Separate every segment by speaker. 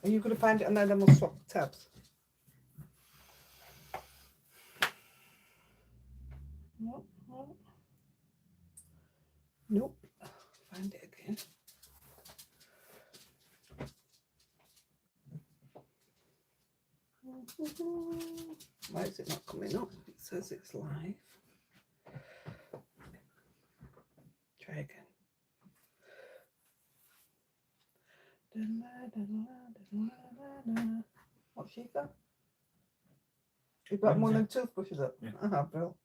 Speaker 1: Are you going to find it and then we'll swap the tabs? Nope. Nope. Find it again. Why is it not coming up? It says it's live. Try again. What's she got? You've got more than toothbrushes up?
Speaker 2: Yeah.
Speaker 1: Uh-huh, Bill.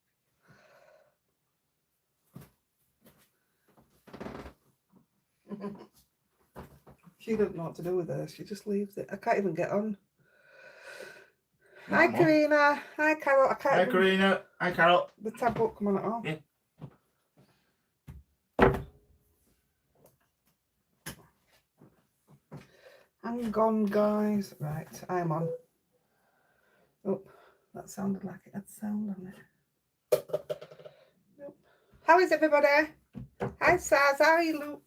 Speaker 1: She doesn't know what to do with her. She just leaves it. I can't even get on. Hi, Karina. Hi, Carol.
Speaker 2: Hi, Karina. Hi, Carol.
Speaker 1: The tab won't come on at all.
Speaker 2: Yeah.
Speaker 1: Hang on, guys. Right, I'm on. Oh, that sounded like it had sound on it. Nope. How is everybody? Hi, Saz. How are you, Luke?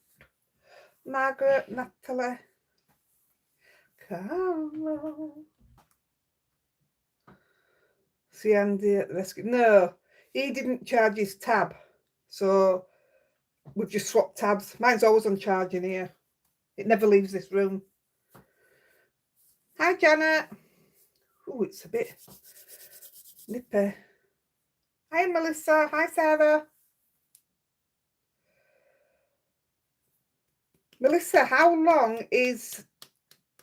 Speaker 1: Margaret, Natalie, Carol. See Andy at the rescue. No, he didn't charge his tab, so we've just swapped tabs. Mine's always on charge in here. It never leaves this room. Hi, Janet. Oh, it's a bit nippy. Hi, Melissa. Hi, Sarah. Melissa, how long is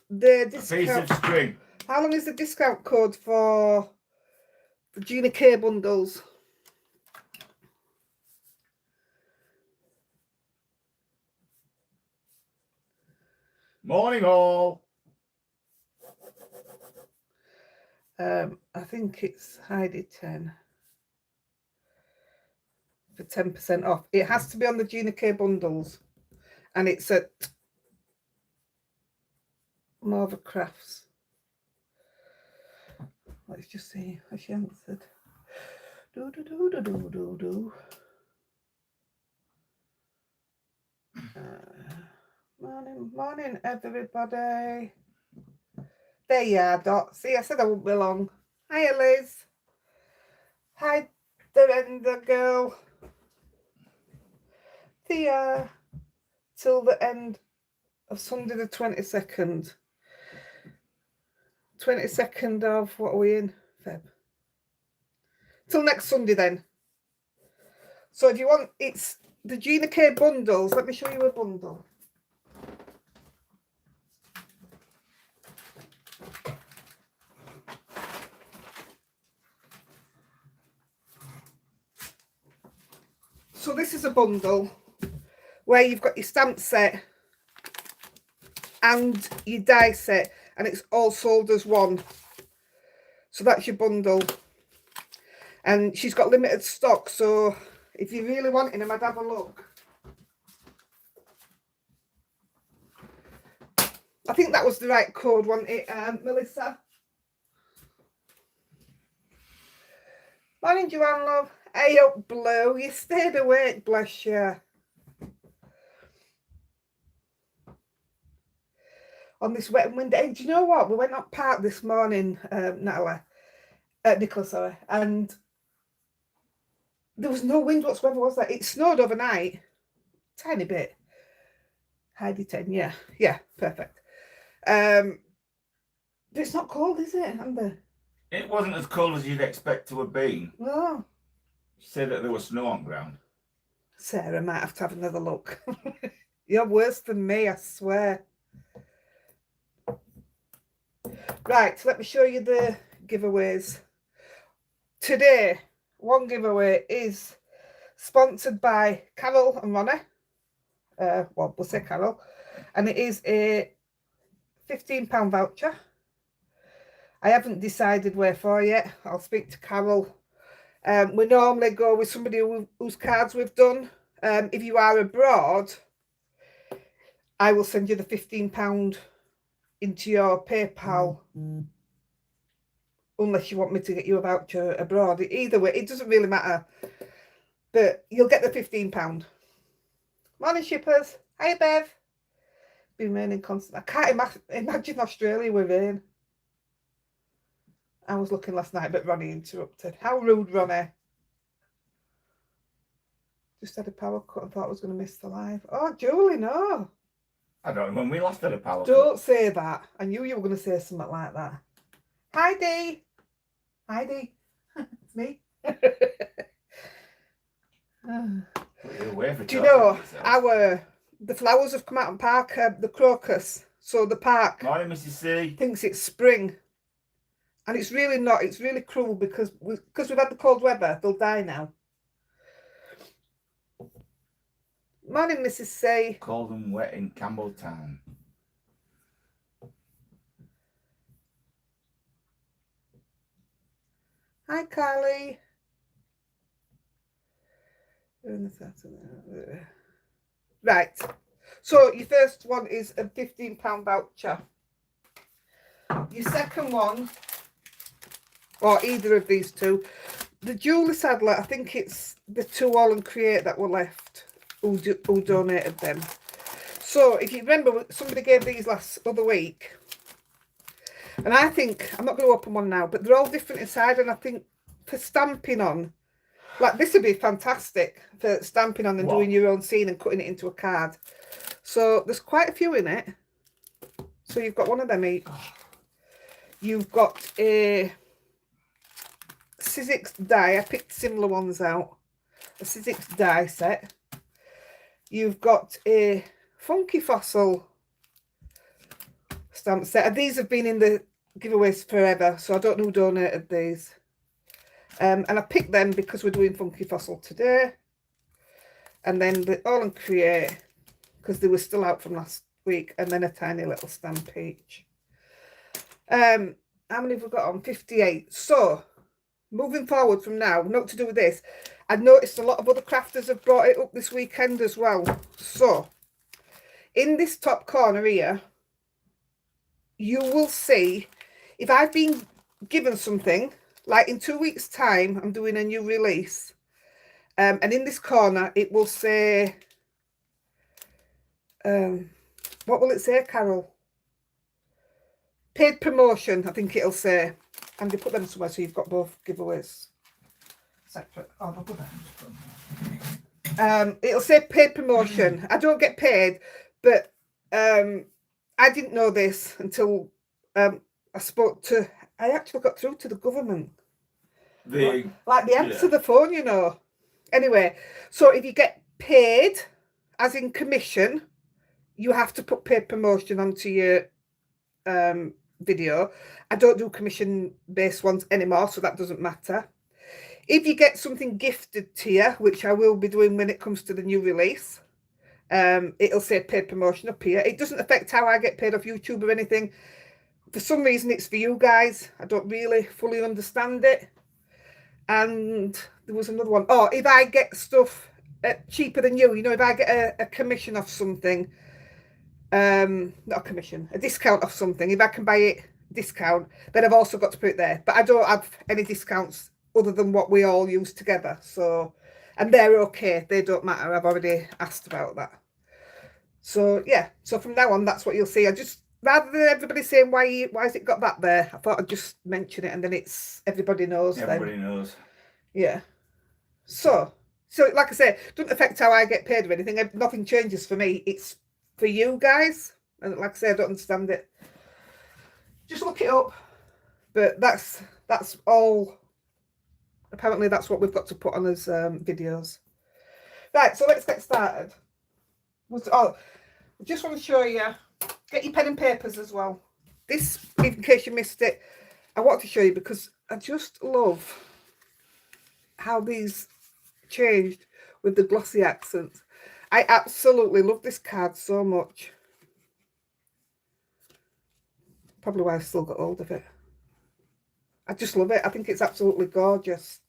Speaker 1: the discount?
Speaker 2: A piece of string.
Speaker 1: How long is the discount code for the Gina K bundles?
Speaker 2: Morning, all.
Speaker 1: I think it's Heidi 10 for 10% off. It has to be on the Gina K bundles, and it's at Marva Crafts. Let's just see. Has she answered? Morning, everybody. There you are, Dot. See, I said I wouldn't be long. Hiya, Liz. Hi, the girl. Thea. Till the end of Sunday the 22nd. 22nd of, what are we in? Feb. Till next Sunday then. So if you want, it's the Gina K bundles. Let me show you a bundle. So this is a bundle where you've got your stamp set and your die set, and it's all sold as one. So that's your bundle. And she's got limited stock, so if you really wanted them, I'd have a look. I think that was the right code, wasn't it, Melissa? Morning, Joanne, love. Hey up, Blue. You stayed awake, bless you. On this wet and windy. Hey, do you know what? We went up park this morning, Nicola, sorry, and there was no wind whatsoever, was there? It snowed overnight. Tiny bit. Heidi 10, yeah. Yeah, perfect. But it's not cold, is it, Amber?
Speaker 2: It wasn't as cold as you'd expect to have been.
Speaker 1: No.
Speaker 2: She said that there was snow on ground.
Speaker 1: Sarah might have to have another look. You're worse than me, I swear. Right, let me show you the giveaways. Today, one giveaway is sponsored by Carol and Ronnie. Well, we'll say Carol. And it is a £15 voucher. I haven't decided where for yet. I'll speak to Carol. We normally go with somebody whose cards we've done. If you are abroad, I will send you the £15 into your PayPal. Unless you want me to get you a voucher abroad. Either way, it doesn't really matter. But you'll get the £15. Morning, shippers. Hi, Bev. been raining constant. I can't imagine Australia with rain. I was looking last night, but Ronnie interrupted. How rude, Ronnie. Just had a power cut and thought I was going to miss the live. Oh, Julie, no.
Speaker 2: I don't know when we last had a power cut.
Speaker 1: Don't say that. I knew you were going to say something like that. Heidi. Heidi. It's me. Do you know, the flowers have come out in park, the crocus. So the park
Speaker 2: Morning, Mrs. C.
Speaker 1: thinks it's spring. And it's really not. It's really cruel because we've had the cold weather. They'll die now. Morning, Mrs. C.
Speaker 2: Cold and wet in Campbelltown.
Speaker 1: Hi, Carly. Right. So your first one is a £15 voucher. Your second one, or either of these two, the Julie Sadler, I think it's the two All and Create that were left who donated them. So if you remember, somebody gave these other week. And I think, I'm not going to open one now, but they're all different inside. And I think for stamping on, like this would be fantastic for stamping on and doing your own scene and cutting it into a card. So there's quite a few in it. So you've got one of them each. You've got a Sizzix die. I picked similar ones out. A Sizzix die set. You've got a Funky Fossil stamp set. And these have been in the giveaways forever, so I don't know who donated these. And I picked them because we're doing Funky Fossil today. And then the All and Create, because they were still out from last week. And then a tiny little stamp each. How many have we got on? 58. So, moving forward from now, not to do with this, I've noticed a lot of other crafters have brought it up this weekend as well. So, in this top corner here, you will see, if I've been given something, like in 2 weeks' time, I'm doing a new release. And in this corner, it will say, what will it say, Carol? Paid promotion, I think it'll say. And they put them somewhere so you've got both giveaways separate. Oh, they'll go there. It'll say paid promotion. I don't get paid, but I didn't know this until I actually got through to the government. Like they answer the phone, you know. Anyway, so if you get paid, as in commission, you have to put paid promotion onto your video. I don't do commission-based ones anymore, so that doesn't matter. If you get something gifted to you, which I will be doing when it comes to the new release, it'll say paid promotion up here. It doesn't affect how I get paid off YouTube or anything. For some reason, it's for you guys. I don't really fully understand it. And there was another one. Oh, if I get stuff cheaper than you, you know, if I get a commission off something, not a commission, a discount off something, if I can buy it discount, then I've also got to put it there. But I don't have any discounts other than what we all use together. So, and they're okay. They don't matter. I've already asked about that. So, yeah. So from now on, that's what you'll see. I just, rather than everybody saying, why has it got that there? I thought I'd just mention it and then it's, everybody knows.
Speaker 2: Everybody knows.
Speaker 1: Yeah. So like I say, doesn't affect how I get paid or anything. Nothing changes for me. It's for you guys. And like I say, I don't understand it. Just look it up. But that's all. Apparently that's what we've got to put on as videos. Right, so let's get started. I just want to show you, get your pen and papers as well. This, in case you missed it, I want to show you because I just love how these changed with the glossy accents. I absolutely love this card so much. Probably why I've still got hold of it. I just love it. I think it's absolutely gorgeous.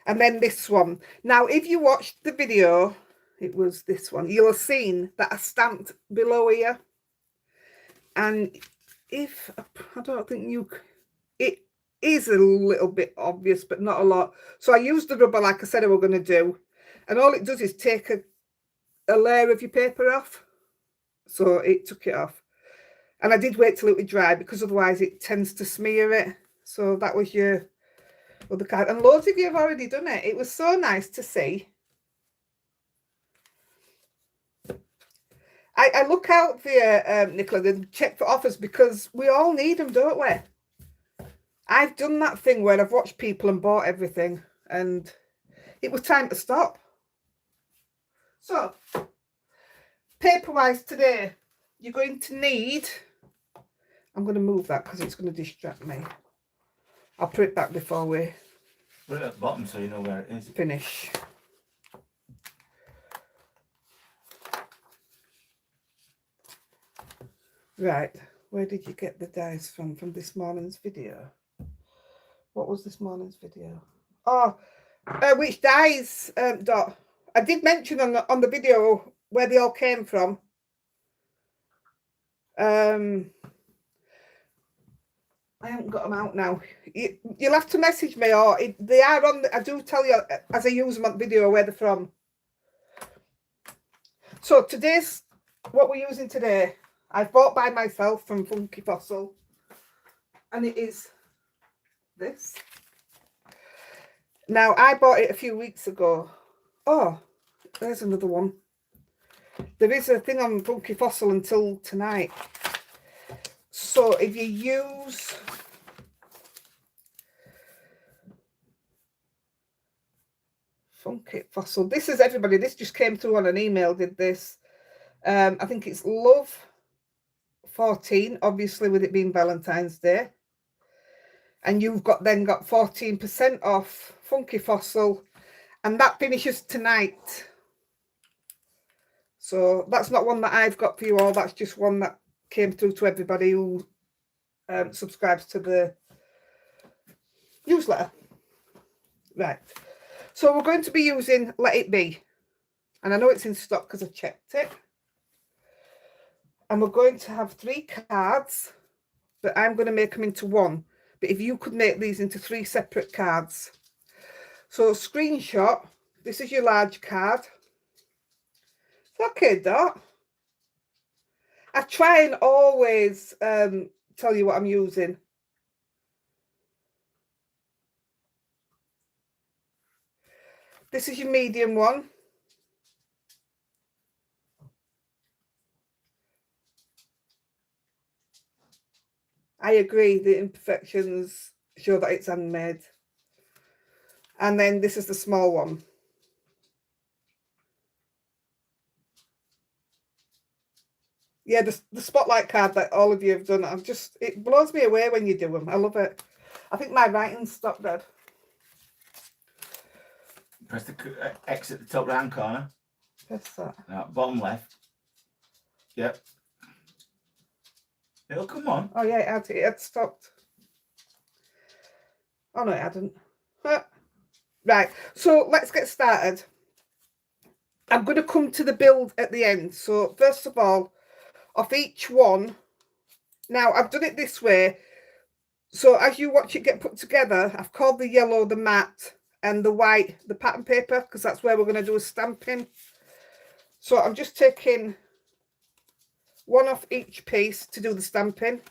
Speaker 1: And then this one. Now, if you watched the video, it was this one. You'll have seen that I stamped below here. And if, I don't think it is a little bit obvious, but not a lot. So I used the rubber like I said I were going to do. And all it does is take a layer of your paper off. so it took it off. And I did wait till it would dry because otherwise it tends to smear it. So that was your other card. And loads of you have already done it. It was so nice to see. I look out for you, Nicola, and check for offers because we all need them, don't we? I've done that thing where I've watched people and bought everything and it was time to stop. So, paper-wise today, you're going to need... I'm going to move that because it's going to distract me. I'll put it back before we
Speaker 2: Put it at the bottom so you know where it is.
Speaker 1: finish. Right, where did you get the dies from? From this morning's video? What was this morning's video? Oh, which dies, Dot? I did mention on the video where they all came from. I haven't got them out now. You'll have to message me, or they are on. I do tell you as I use them on video where they're from. So today's what we're using today. I've bought by myself from Funky Fossil, and it is this. Now I bought it a few weeks ago. Oh, there's another one. There is a thing on Funky Fossil until tonight. So if you use Funky Fossil, this is everybody. This just came through on an email. Did this? I think it's Love 14. Obviously, with it being Valentine's Day, and you've got 14% off Funky Fossil, and that finishes tonight. So that's not one that I've got for you all. That's just one that came through to everybody who subscribes to the newsletter. Right. So we're going to be using Let It Be. And I know it's in stock because I checked it. And we're going to have 3 cards, but I'm going to make them into one. But if you could make these into 3 separate cards. So screenshot. This is your large card. Okay, Dot. I try and always tell you what I'm using. This is your medium one. I agree, the imperfections show that it's handmade. And then this is the small one. Yeah, the spotlight card that all of you have done, it blows me away when you do them. I love it. I think my writing's stopped dead.
Speaker 2: Press the X at the top right hand corner.
Speaker 1: What's that?
Speaker 2: No, bottom left. Yep. It'll come on.
Speaker 1: Oh yeah, it had stopped. Oh no, it hadn't. Right, so let's get started. I'm going to come to the build at the end. So first of all, off each one, now I've done it this way. So as you watch it get put together, I've called the yellow the matte and the white the pattern paper, because that's where we're going to do a stamping. So I'm just taking one off each piece to do the stamping.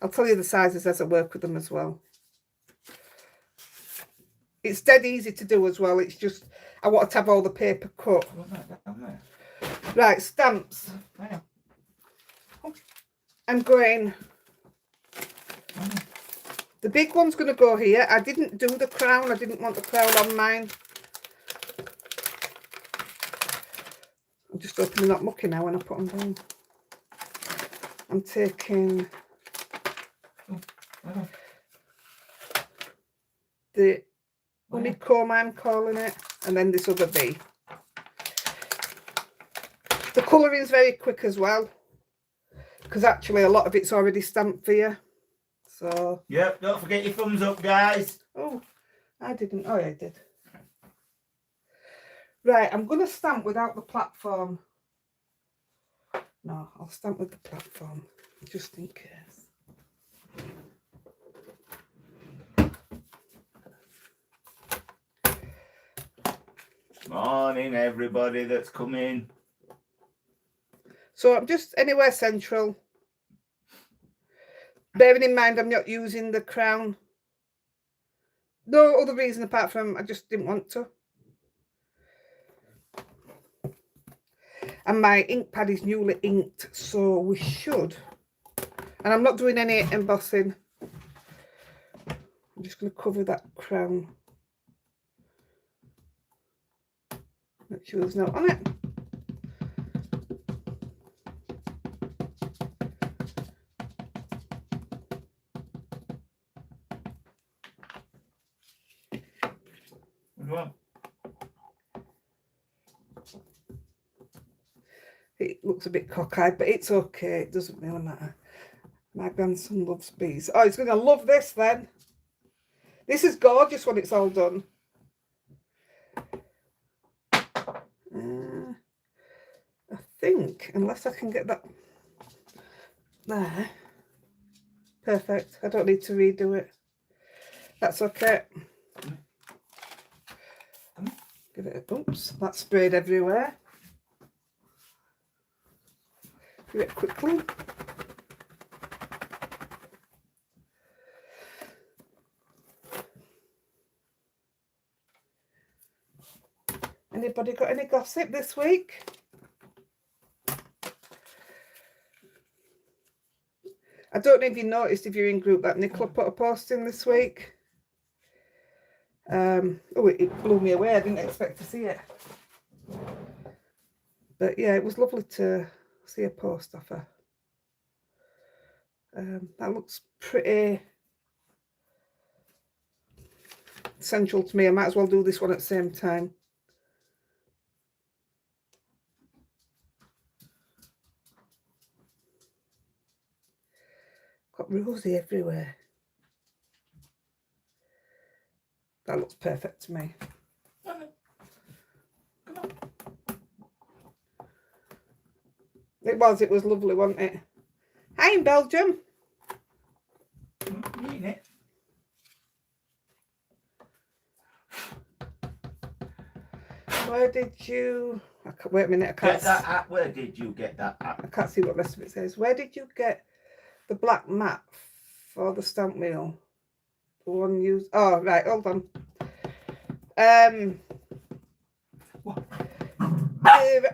Speaker 1: I'll tell you the sizes as I work with them as well. It's dead easy to do as well. It's just I want to have all the paper cut. Right, stamps. I'm going. The big one's going to go here. I didn't do the crown. I didn't want the crown on mine. I'm just hoping they're not mucky now when I put them down. I'm taking the honeycomb, I'm calling it, and then this other bee. The colouring is very quick as well, because actually a lot of it's already stamped for you. So
Speaker 2: yep, don't forget your thumbs up, guys.
Speaker 1: Oh, I didn't. Oh, yeah, I did. Right, I'm going to stamp without the platform. No, I'll stamp with the platform, just in case.
Speaker 2: Morning, everybody that's coming.
Speaker 1: So I'm just anywhere central. Bearing in mind I'm not using the crown. No other reason apart from I just didn't want to. And my ink pad is newly inked, so we should. And I'm not doing any embossing. I'm just going to cover that crown. Make sure there's no on it.
Speaker 2: Go on.
Speaker 1: It looks a bit cockeyed, but it's okay. It doesn't really matter. My grandson loves bees. Oh, he's going to love this then. This is gorgeous when it's all done. I think, unless I can get that there. Perfect. I don't need to redo it. That's okay. Give it a, oops, that sprayed everywhere. Do it quickly. Anybody got any gossip this week? I don't know if you noticed, if you're in group, that Nicola put a post in this week. Oh, it blew me away. I didn't expect to see it. But yeah, it was lovely to see a post off her. That looks pretty central to me. I might as well do this one at the same time. Got rosy everywhere. That looks perfect to me.
Speaker 2: Come on.
Speaker 1: It was lovely, wasn't it? Hi in Belgium.
Speaker 2: You eating it?
Speaker 1: Where did you... wait a minute, I can't...
Speaker 2: Get that at? Where did you get that at?
Speaker 1: I can't see what the rest of it says. Where did you get the black mat for the stamp wheel? The one used... Oh, right, hold on. They're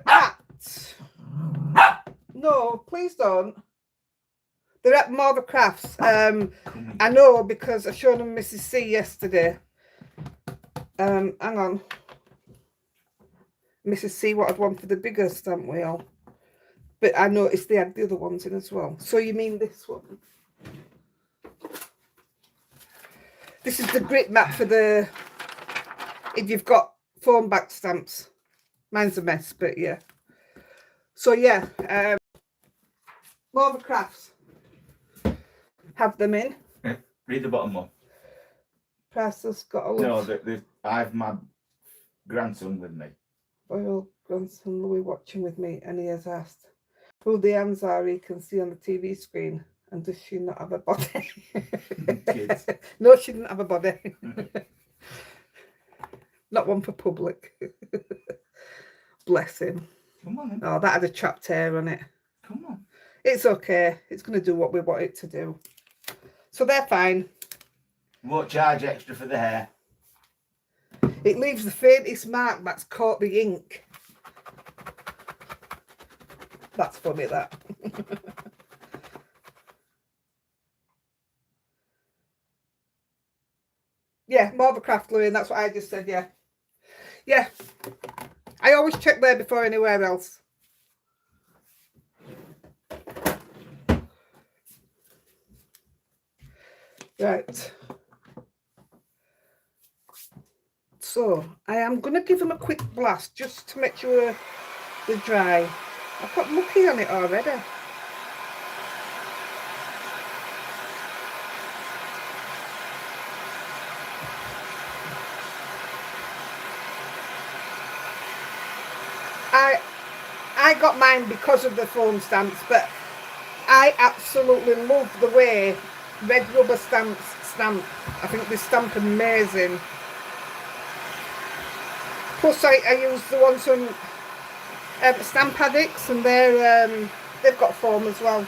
Speaker 1: at... No, please don't. They're at Marva Crafts. I know because I showed them Mrs. C yesterday. Hang on. Mrs. C wanted one for the bigger stamp wheel. But I noticed they had the other ones in as well. So you mean this one? This is the grit mat for the... if you've got foam back stamps. Mine's a mess, but yeah. So yeah, Marva Crafts. Have them in.
Speaker 2: Yeah, read the bottom one.
Speaker 1: Price has got a lot.
Speaker 2: No, I've my grandson with me.
Speaker 1: Royal grandson Louis watching with me, and he has asked who the hands are he can see on the TV screen, and does she not have a body?
Speaker 2: Kids.
Speaker 1: No, she didn't have a body. Not one for public. Bless him.
Speaker 2: Come on then.
Speaker 1: Oh, that had a trapped hair on it.
Speaker 2: Come on.
Speaker 1: It's okay. It's going to do what we want it to do. So they're fine.
Speaker 2: Won't charge extra for the hair.
Speaker 1: It leaves the faintest mark that's caught the ink. That's funny, that. Yeah, Marva Craft Louis, and that's what I just said, yeah. Yeah. I always check there before anywhere else. Right. So, I am going to give them a quick blast just to make sure they're dry. I've got mucky on it already. I got mine because of the foam stamps, but I absolutely love the way red rubber stamps stamp. I think they stamp amazing. Plus I use the ones from Stamp Addicts, and they've got foam as well.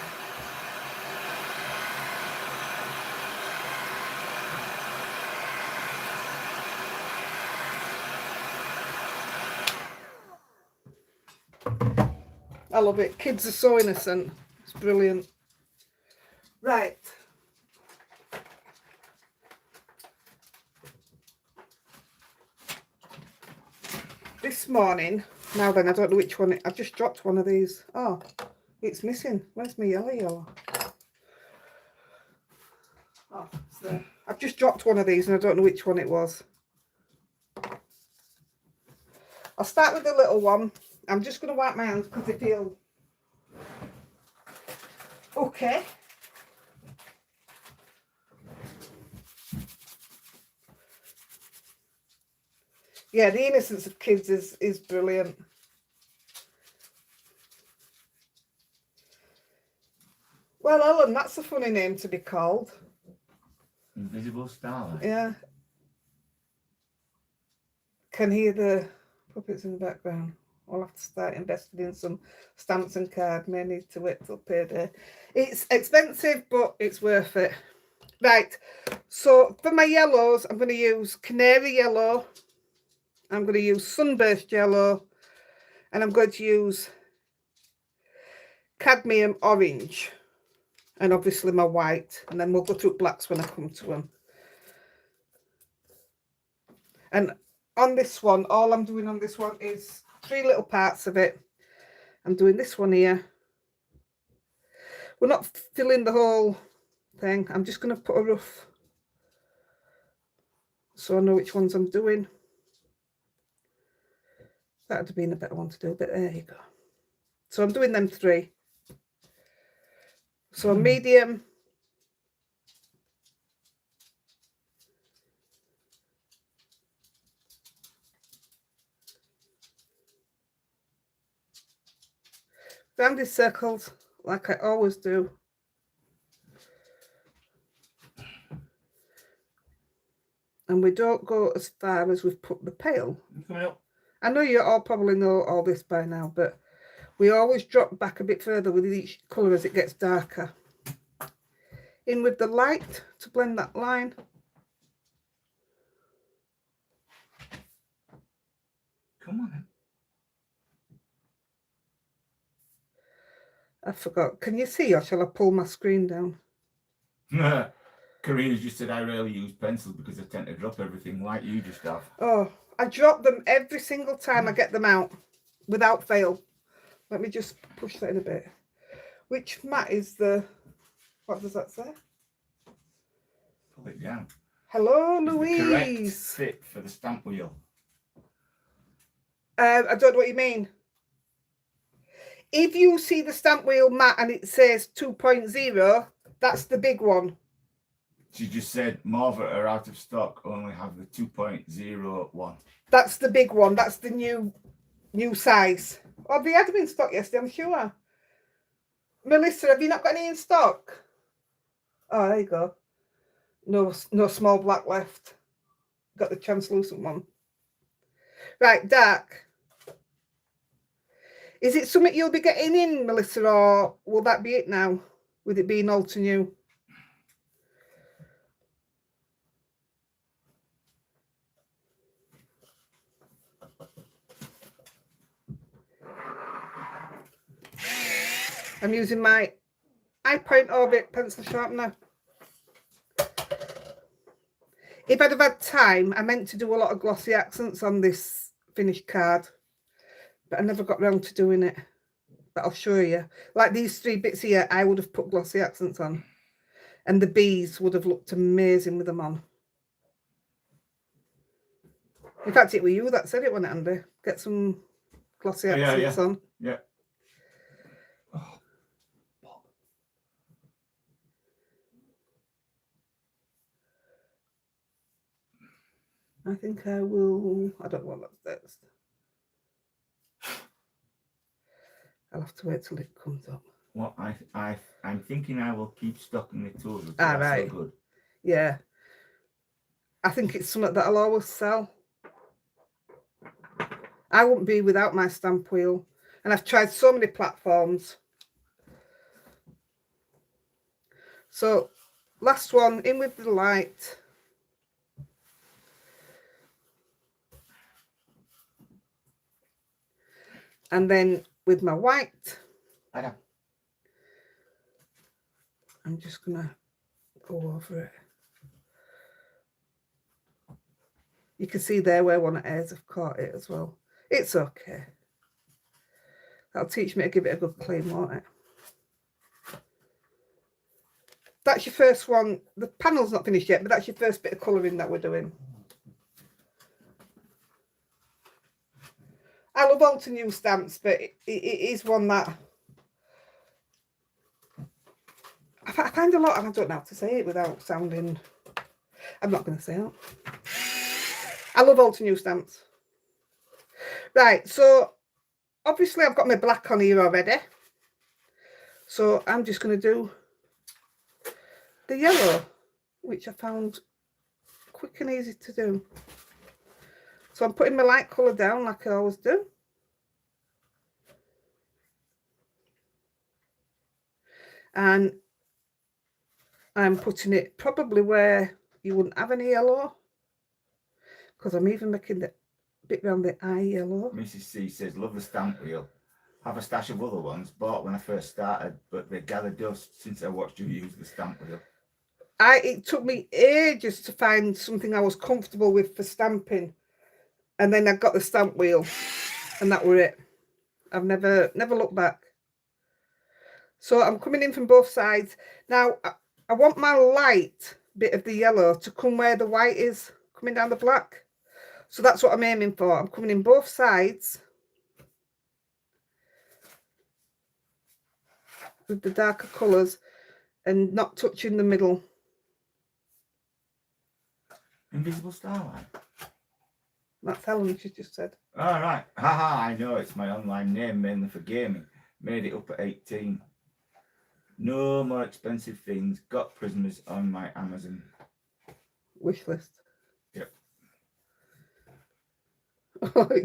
Speaker 1: I love it. Kids are so innocent. It's brilliant. Right. This morning, now then, I don't know which one. I've just dropped one of these. Oh, it's missing. Where's my yellow? Oh, it's there. I've just dropped one of these and I don't know which one it was. I'll start with the little one. I'm just going to wipe my hands because they feel okay. Yeah, the innocence of kids is brilliant. Well, Ellen, that's a funny name to be called.
Speaker 2: Invisible Starlight.
Speaker 1: Yeah. Can hear the puppets in the background. I'll have to start investing in some stamps and cards. May need to wait till payday. It's expensive, but it's worth it. Right. So for my yellows, I'm going to use canary yellow. I'm going to use sunburst yellow. And I'm going to use cadmium orange. And obviously my white. And then we'll go through blacks when I come to them. And on this one, all I'm doing on this one is 3 little parts of it. I'm doing this one here. We're not filling the whole thing. I'm just going to put a rough, so I know which ones I'm doing. That would have been a better one to do, but there you go. So I'm doing them 3. So a medium. Rounded circles, like I always do. And we don't go as far as we've put the pail.
Speaker 2: Coming up.
Speaker 1: I know you all probably know all this by now, but we always drop back a bit further with each colour as it gets darker. In with the light to blend that line.
Speaker 2: Come on then.
Speaker 1: I forgot. Can you see, or shall I pull my screen down?
Speaker 2: Karina just said I rarely use pencils because I tend to drop everything like you just have.
Speaker 1: Oh, I drop them every single time I get them out, without fail. Let me just push that in a bit. Which mat is the... What does that say?
Speaker 2: Pull it down.
Speaker 1: Hello,
Speaker 2: It's
Speaker 1: Louise.
Speaker 2: the correct fit for the stamp wheel.
Speaker 1: I don't know what you mean. If you see the stamp wheel mat and it says 2.0, that's the big one.
Speaker 2: She just said more of it are out of stock, only have the 2.01.
Speaker 1: That's the big one. That's the new size. Oh, they had them in stock yesterday, I'm sure. Melissa, have you not got any in stock? Oh, there you go. No small black left. Got the translucent one. Right, dark. Is it something you'll be getting in, Melissa, or will that be it now, with it being all to new? I'm using my iPoint Orbit pencil sharpener. If I'd have had time, I meant to do a lot of glossy accents on this finished card, but I never got round to doing it. But I'll show you. Like these 3 bits here, I would have put glossy accents on. And the bees would have looked amazing with them on. In fact, it was you that said it, wasn't it, Andy? Get some glossy accents on.
Speaker 2: Yeah.
Speaker 1: I think I will. I don't know what that's. I'll have to wait till it comes up.
Speaker 2: Well, I'm thinking I will keep stocking the tools.
Speaker 1: Ah, right.
Speaker 2: So good.
Speaker 1: Yeah. I think it's something that I'll always sell. I wouldn't be without my stamp wheel. And I've tried so many platforms. So last one, in with the light. And then with my white, I'm just going to go over it. You can see there where one of hairs have caught it as well. It's okay. That'll teach me to give it a good clean, won't it? That's your first one. The panel's not finished yet, but that's your first bit of colouring that we're doing. I love all to new stamps, but it is one that I find a lot, and I don't know how to say it without sounding... I'm not going to say it. I love all to new stamps. Right, so obviously I've got my black on here already. So I'm just going to do the yellow, which I found quick and easy to do. So I'm putting my light colour down like I always do. And I'm putting it probably where you wouldn't have any yellow, because I'm even making the bit around the eye yellow.
Speaker 2: Mrs. C says, love the stamp wheel. Have a stash of other ones bought when I first started, but they gather dust since I watched you use the stamp wheel. It
Speaker 1: took me ages to find something I was comfortable with for stamping, and then I got the stamp wheel, and that were it. I've never looked back. So I'm coming in from both sides. Now I want my light bit of the yellow to come where the white is coming down the black. So that's what I'm aiming for. I'm coming in both sides with the darker colours and not touching the middle.
Speaker 2: Invisible Starlight.
Speaker 1: That's Helen, she just said.
Speaker 2: All right. Haha, I know. It's my online name, mainly for gaming. Made it up at 18. No more expensive things. Got Prismas on my Amazon
Speaker 1: wish list.
Speaker 2: Yep.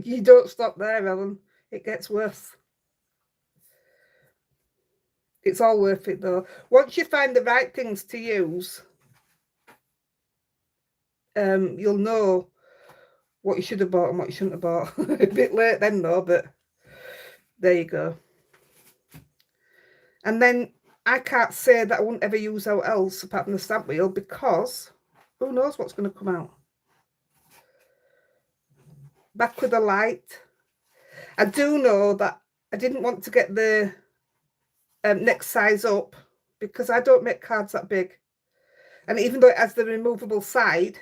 Speaker 1: You don't stop there, Helen. It gets worse. It's all worth it though. Once you find the right things to use, you'll know what you should have bought and what you shouldn't have bought. A bit late then though, but there you go. And then I can't say that I wouldn't ever use out else apart from the stamp wheel, because who knows what's going to come out. Back with the light. I do know that I didn't want to get the next size up because I don't make cards that big. And even though it has the removable side,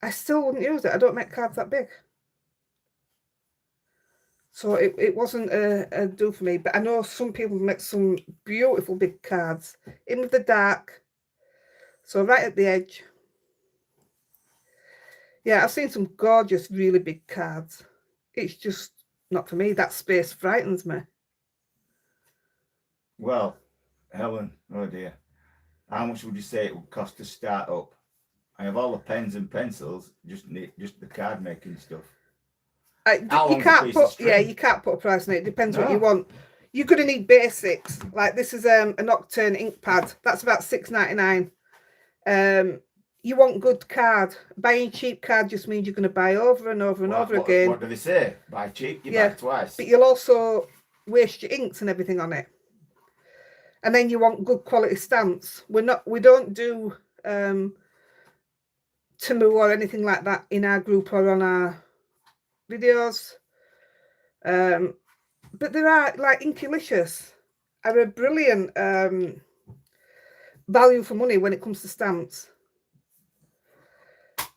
Speaker 1: I still wouldn't use it. I don't make cards that big. So it wasn't a do for me. But I know some people make some beautiful big cards. In with the dark. So right at the edge. Yeah, I've seen some gorgeous, really big cards. It's just not for me. That space frightens me.
Speaker 2: Well, Helen, oh dear. How much would you say it would cost to start up? I have all the pens and pencils, just the card making stuff.
Speaker 1: You can't put you can't put a price on it. It depends what you want. You're gonna need basics. Like this is a Nocturne ink pad. That's about $6.99. You want good card. Buying cheap card just means you're gonna buy over and over and over again.
Speaker 2: What do they say? Buy cheap, you buy twice.
Speaker 1: But you'll also waste your inks and everything on it. And then you want good quality stamps. We don't do Temu or anything like that in our group or on our videos. But there are, like Inkylicious are a brilliant value for money when it comes to stamps.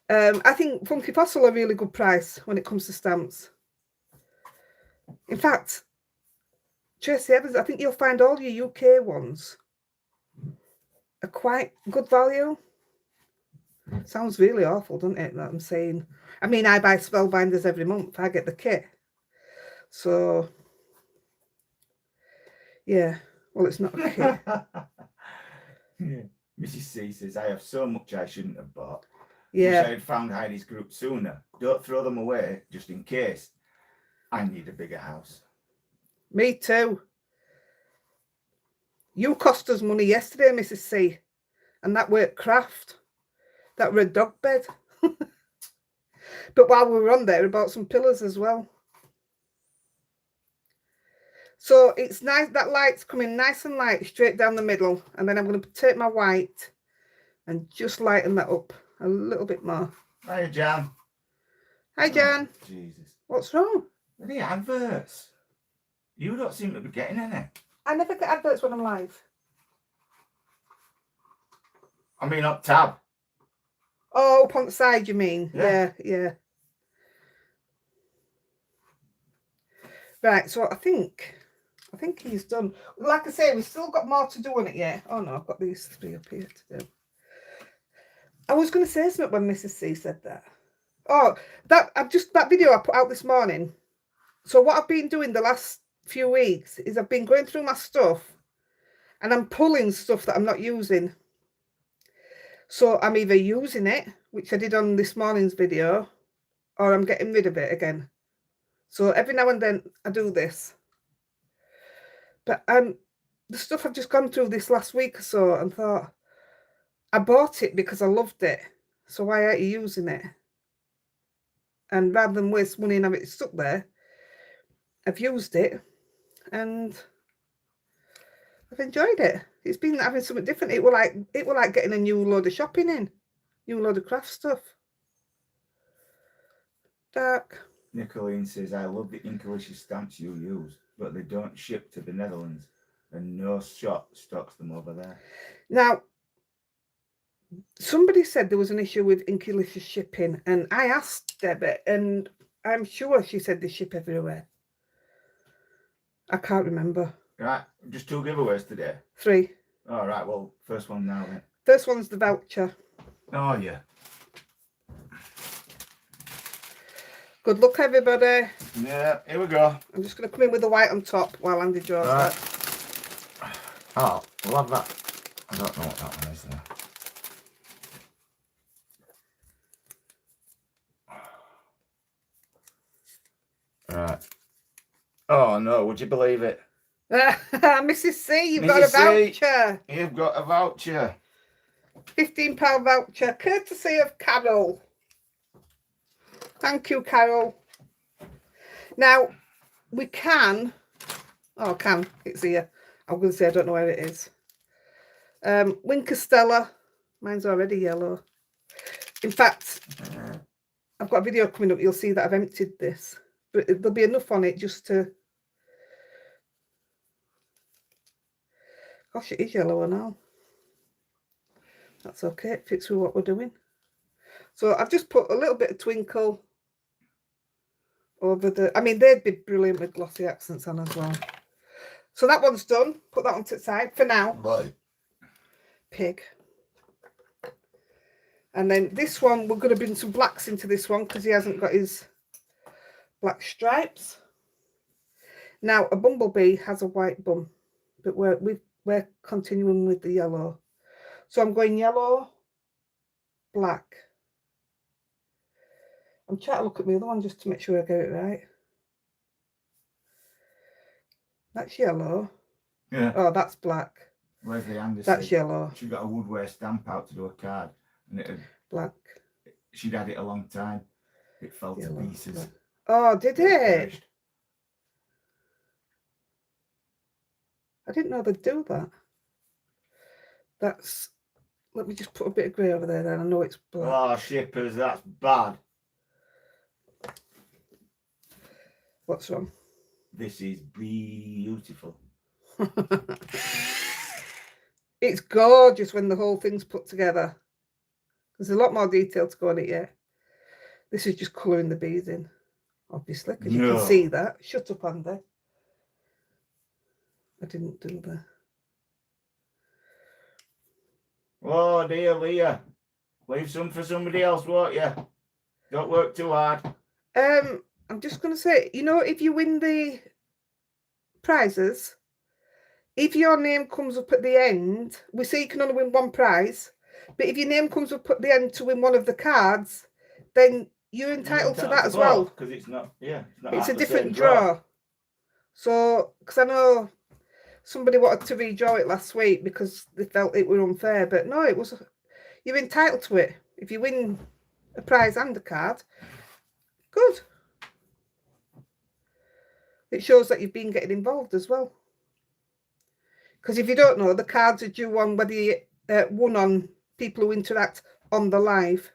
Speaker 1: I think Funky Fossil are a really good price when it comes to stamps. In fact, Tracy Evans, I think you'll find all your UK ones are quite good value. Sounds really awful, doesn't it, that I'm saying? I mean, I buy Spellbinders every month. I get the kit. So, yeah. Well, it's not a kit.
Speaker 2: Yeah. Mrs. C says, I have so much I shouldn't have bought.
Speaker 1: Yeah.
Speaker 2: Wish I had found Heidi's group sooner. Don't throw them away, just in case. I need a bigger house.
Speaker 1: Me too. You cost us money yesterday, Mrs. C. And that weren't craft. That were a dog bed. But while we were on there, we bought some pillars as well. So it's nice, that light's coming nice and light straight down the middle. And then I'm going to take my white and just lighten that up a little bit more.
Speaker 2: Hiya, Jan.
Speaker 1: Hi, Jan.
Speaker 2: Oh, Jesus.
Speaker 1: What's wrong?
Speaker 2: The adverts. You don't seem to be getting any.
Speaker 1: I never get adverts when I'm live.
Speaker 2: I mean, up tab.
Speaker 1: Oh, up on the side, you mean?
Speaker 2: Yeah.
Speaker 1: Yeah. Right, so I think he's done. Like I say, we've still got more to do on it yet. Oh no, I've got these 3 up here to do. I was going to say something when Mrs. C said that. Oh, that video I put out this morning. So what I've been doing the last few weeks is I've been going through my stuff and I'm pulling stuff that I'm not using. So I'm either using it, which I did on this morning's video, or I'm getting rid of it again. So every now and then I do this. But the stuff I've just gone through this last week or so and thought, I bought it because I loved it. So why aren't you using it? And rather than waste money and have it stuck there, I've used it and I've enjoyed it. It's been having something different. It were like getting a new load of shopping in, new load of craft stuff. Dark.
Speaker 2: Nicolene says, I love the English stamps you use, but they don't ship to the Netherlands and no shop stocks them over there.
Speaker 1: Now, somebody said there was an issue with Inkulicious shipping, and I asked Debbie, and I'm sure she said they ship everywhere. I can't remember.
Speaker 2: Right, just 2 giveaways today.
Speaker 1: 3.
Speaker 2: All right, well, first one now then.
Speaker 1: First one's the voucher.
Speaker 2: Oh, yeah.
Speaker 1: Good luck, everybody.
Speaker 2: Yeah, here we go.
Speaker 1: I'm just going to come in with the white on top while Andy draws that.
Speaker 2: Oh, we'll have that. I don't know what that one is there. Right. Oh, no, would you believe it?
Speaker 1: Mrs. C, you've got a
Speaker 2: Mrs. C,
Speaker 1: voucher.
Speaker 2: you've got a voucher.
Speaker 1: £15 voucher, courtesy of Carol. Thank you, Carol. Now, we can... Oh, it's here. I'm going to say I don't know where it is. Winkestella. Mine's already yellow. In fact, I've got a video coming up. You'll see that I've emptied this. But there'll be enough on it just to... Gosh, it is yellow now. That's okay. It fits with what we're doing. So I've just put a little bit of twinkle over the... I mean, they'd be brilliant with glossy accents on as well. So that one's done. Put that one to the side for now.
Speaker 2: Right.
Speaker 1: Pig. And then this one, we're going to bring some blacks into this one because he hasn't got his black stripes. Now, a bumblebee has a white bum, but we're continuing with the yellow. So I'm going yellow, black. I'm trying to look at my other one just to make sure I get it right. That's yellow.
Speaker 2: Yeah.
Speaker 1: Oh, that's black.
Speaker 2: Where's the Angus?
Speaker 1: That's yellow.
Speaker 2: She got a woodware stamp out to do a card, and
Speaker 1: Black.
Speaker 2: She'd had it a long time. It fell to
Speaker 1: Yellow,
Speaker 2: pieces.
Speaker 1: black. Oh, did it? I didn't know they'd do that. That's... Let me just put a bit of grey over there then. I know it's black.
Speaker 2: Oh, shippers, that's bad.
Speaker 1: What's wrong?
Speaker 2: This is beautiful.
Speaker 1: It's gorgeous when the whole thing's put together. There's a lot more detail to go on it yet. This is just colouring the bees in, obviously, because you can see that. Shut up, Andy. I didn't do that.
Speaker 2: Oh dear, Leah. Leave some for somebody else, won't you? Don't work too hard.
Speaker 1: I'm just going to say, you know, if you win the prizes, if your name comes up at the end, we say you can only win one prize, But if your name comes up at the end to win one of the cards, then you're entitled to that as well.
Speaker 2: Because it's not,
Speaker 1: it's a different draw. So, because I know somebody wanted to redraw it last week because they felt it were unfair, but no, you're entitled to it. If you win a prize and a card, good. It shows that you've been getting involved as well. Because if you don't know, the cards are due on whether you won on people who interact on the live.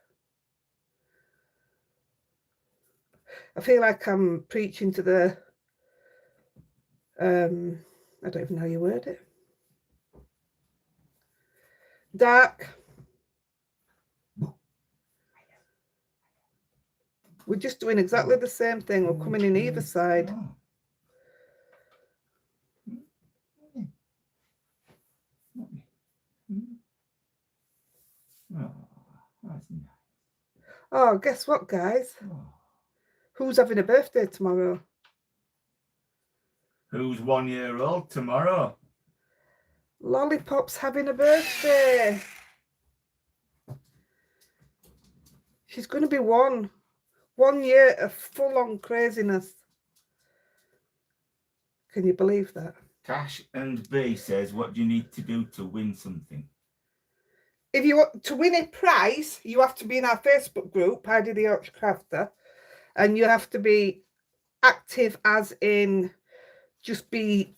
Speaker 1: I feel like I'm preaching to the, I don't even know how you word it. Dark. We're just doing exactly the same thing. We're coming in either side. Oh, guess what, guys? Who's having a birthday tomorrow?
Speaker 2: Who's 1 year old tomorrow?
Speaker 1: Lollipop's having a birthday. She's going to be 1 year of full-on craziness. Can you believe that?
Speaker 2: Cash and B says, what do you need to do to win something?
Speaker 1: If you want to win a prize, you have to be in our Facebook group, Heidi-The Yorkshire Crafter, and you have to be active, as in just be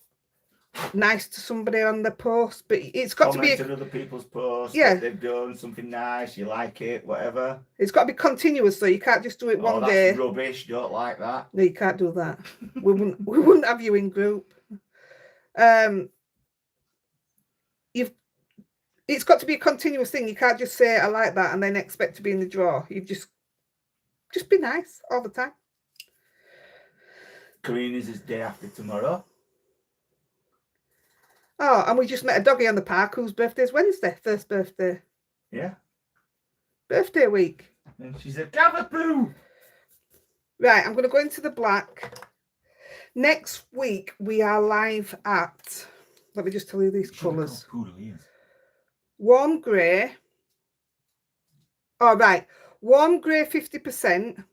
Speaker 1: nice to somebody on the post. But it's got to be
Speaker 2: other people's posts.
Speaker 1: Yeah,
Speaker 2: they've done something nice. You like it, whatever.
Speaker 1: It's got to be continuous, so you can't just do it one day.
Speaker 2: That's rubbish. Don't like that.
Speaker 1: No, you can't do that. we wouldn't have you in group. It's got to be a continuous thing. You can't just say I like that and then expect to be in the draw. You've just be nice all the time.
Speaker 2: Karina's is day after tomorrow.
Speaker 1: Oh, and we just met a doggy on the park whose birthday's Wednesday, first birthday.
Speaker 2: Yeah.
Speaker 1: Birthday week.
Speaker 2: And she said, Cavapoo!
Speaker 1: Right, I'm going to go into the black. Next week, we are live at, let me just tell you these colours. Warm grey. Oh, right. Warm grey 50%.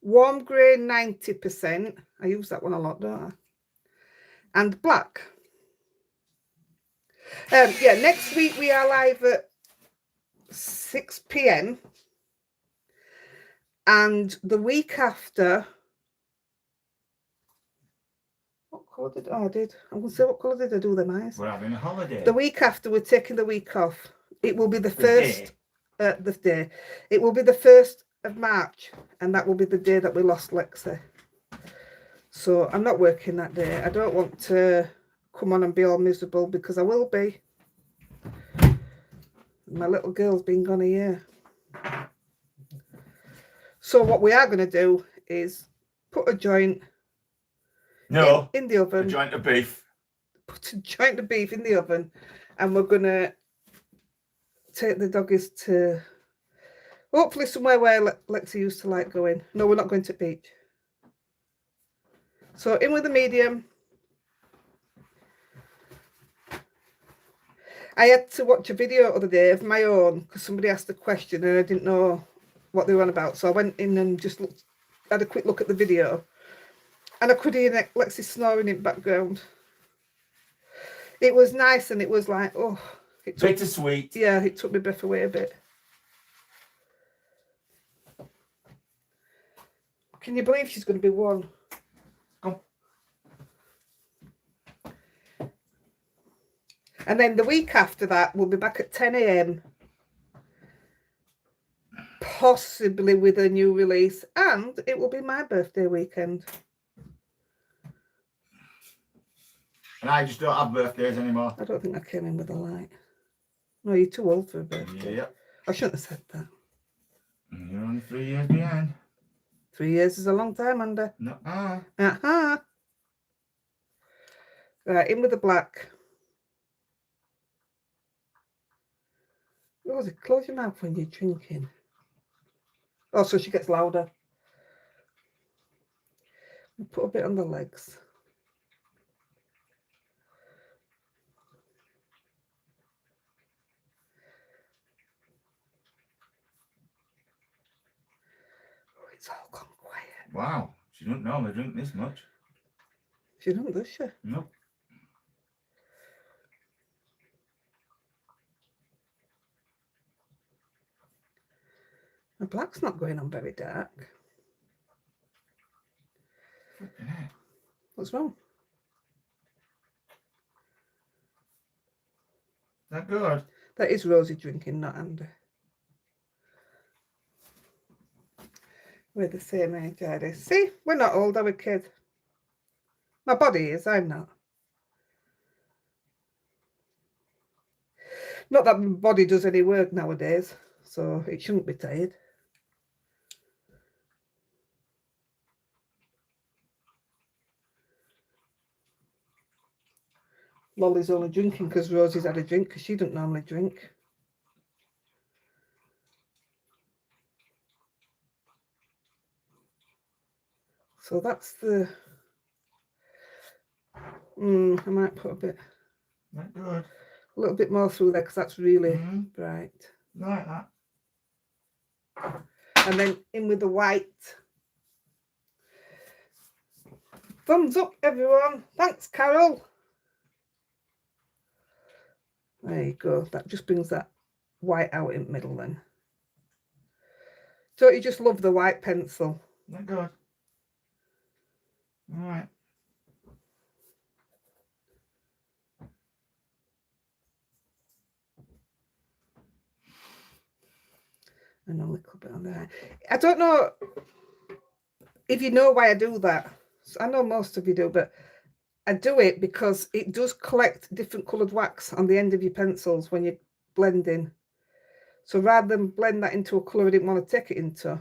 Speaker 1: Warm grey 90%. I use that one a lot, don't I? And black. Yeah, next week we are live at 6 p.m. And the week after, what colour did I did? I'm going to say, what colour did I do them eyes?
Speaker 2: We're having a holiday.
Speaker 1: The week after, we're taking the week off. It will be the first, the day. It will be the 1st of March, and that will be the day that we lost Lexi. So I'm not working that day. I don't want to come on and be all miserable, because I will be. My little girl's been gone a year. So what we are going to do is put a joint in the oven.
Speaker 2: A joint of beef.
Speaker 1: Put a joint of beef in the oven, and we're going to take the doggies to hopefully somewhere where Lexi used to like going. No, we're not going to the beach. So in with the medium. I had to watch a video the other day of my own because somebody asked a question and I didn't know what they were on about. So I went in and just had a quick look at the video, and I could hear Lexi snoring in the background. It was nice, and it was like, oh, it took,
Speaker 2: bittersweet.
Speaker 1: Yeah, it took my breath away a bit. Can you believe she's going to be 1?
Speaker 2: Go.
Speaker 1: And then the week after that, we'll be back at 10 a.m. Possibly with a new release. And it will be my birthday weekend.
Speaker 2: And I just don't have birthdays anymore.
Speaker 1: I don't think I came in with a light. No, you're too old for a birthday.
Speaker 2: Yep.
Speaker 1: I shouldn't have said that.
Speaker 2: You're only 3 years behind.
Speaker 1: 3 years is a long time, Andy.
Speaker 2: No.
Speaker 1: Right, in with the black. Rosie, close your mouth when you're drinking. Oh, so she gets louder. Put a bit on the legs.
Speaker 2: Wow, she doesn't normally drink this much.
Speaker 1: She doesn't, does she?
Speaker 2: Nope.
Speaker 1: The black's not going on very dark.
Speaker 2: Flipping heck.
Speaker 1: What's wrong?
Speaker 2: Is that good?
Speaker 1: That is Rosie drinking, not Andy. We're the same age, Heidi. See, we're not old, are we, kid? My body is, I'm not. Not that my body does any work nowadays, so it shouldn't be tired. Lolly's only drinking because Rosie's had a drink because she doesn't normally drink. So that's the... I might put a bit...
Speaker 2: That good?
Speaker 1: A little bit more through there because that's really bright.
Speaker 2: Like that.
Speaker 1: And then in with the white. Thumbs up, everyone. Thanks, Carol. There you go. That just brings that white out in the middle then. Don't you just love the white pencil?
Speaker 2: That good? All right.
Speaker 1: And a little bit on there. I don't know if you know why I do that. I know most of you do, but I do it because it does collect different coloured wax on the end of your pencils when you're blending. So rather than blend that into a colour I didn't want to take it into,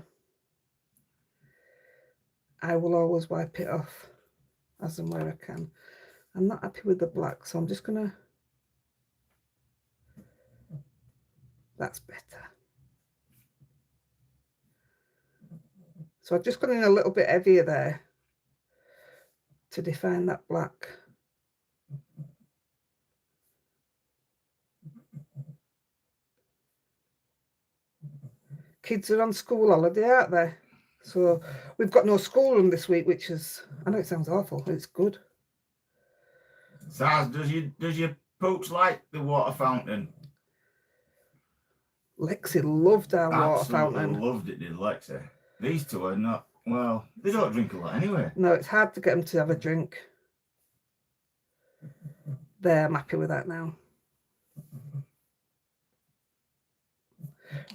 Speaker 1: I will always wipe it off as and where I can. I'm not happy with the black, so I'm just going to... That's better. So I've just gone in a little bit heavier there to define that black. Kids are on school holiday, aren't they? So we've got no schoolroom this week, which is, I know it sounds awful, but it's good.
Speaker 2: Saz, does your pooch like the water fountain?
Speaker 1: Lexi loved our water fountain.
Speaker 2: Loved it, did Lexi. These two are not, well, they don't drink a lot anyway.
Speaker 1: No, it's hard to get them to have a drink. There, I'm happy with that now.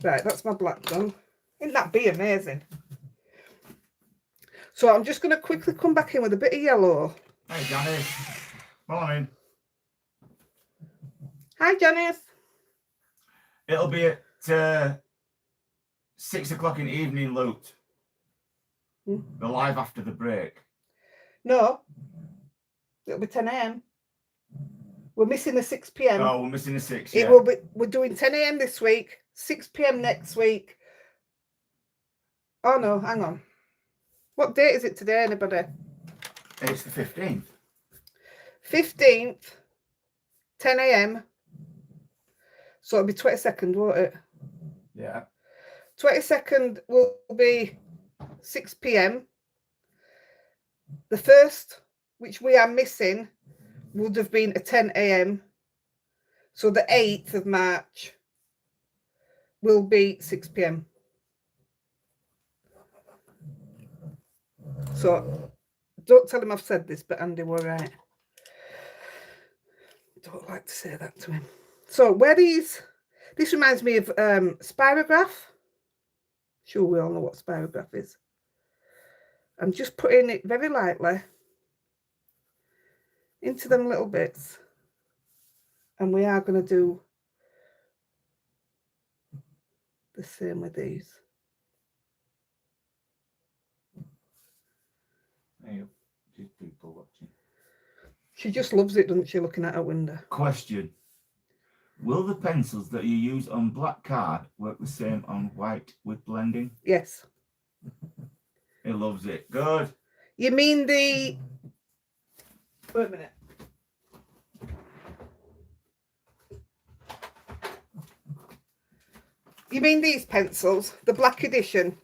Speaker 1: Right, that's my black done. Wouldn't that be amazing? So I'm just going to quickly come back in with a bit of yellow.
Speaker 2: Hey, Janice. Morning.
Speaker 1: Hi, Janice.
Speaker 2: It'll be at 6 o'clock in the evening, Luke. They're live after the break.
Speaker 1: No, it'll be 10 a.m. We're missing the 6 p.m.
Speaker 2: Oh, we're missing the 6.
Speaker 1: It will be. We're doing 10 a.m. this week, 6 p.m. next week. Oh no, hang on. What date is it today, anybody?
Speaker 2: It's the 15th.
Speaker 1: 15th, 10 a.m. So it'll be 22nd, won't it?
Speaker 2: Yeah.
Speaker 1: 22nd will be 6 p.m. The first, which we are missing, would have been a 10 a.m. So the 8th of March will be 6 p.m. So don't tell him I've said this, but Andy, we're right. Don't like to say that to him. So where these, this reminds me of spirograph. Sure, we all know what spirograph is. I'm just putting it very lightly into them little bits, and we are going to do the same with these.
Speaker 2: Hey, just people watching.
Speaker 1: She just loves it, doesn't she, looking at her window?
Speaker 2: Question. Will the pencils that you use on black card work the same on white with blending?
Speaker 1: Yes.
Speaker 2: He loves it. Good.
Speaker 1: You mean the... Wait a minute. You mean these pencils, the black edition?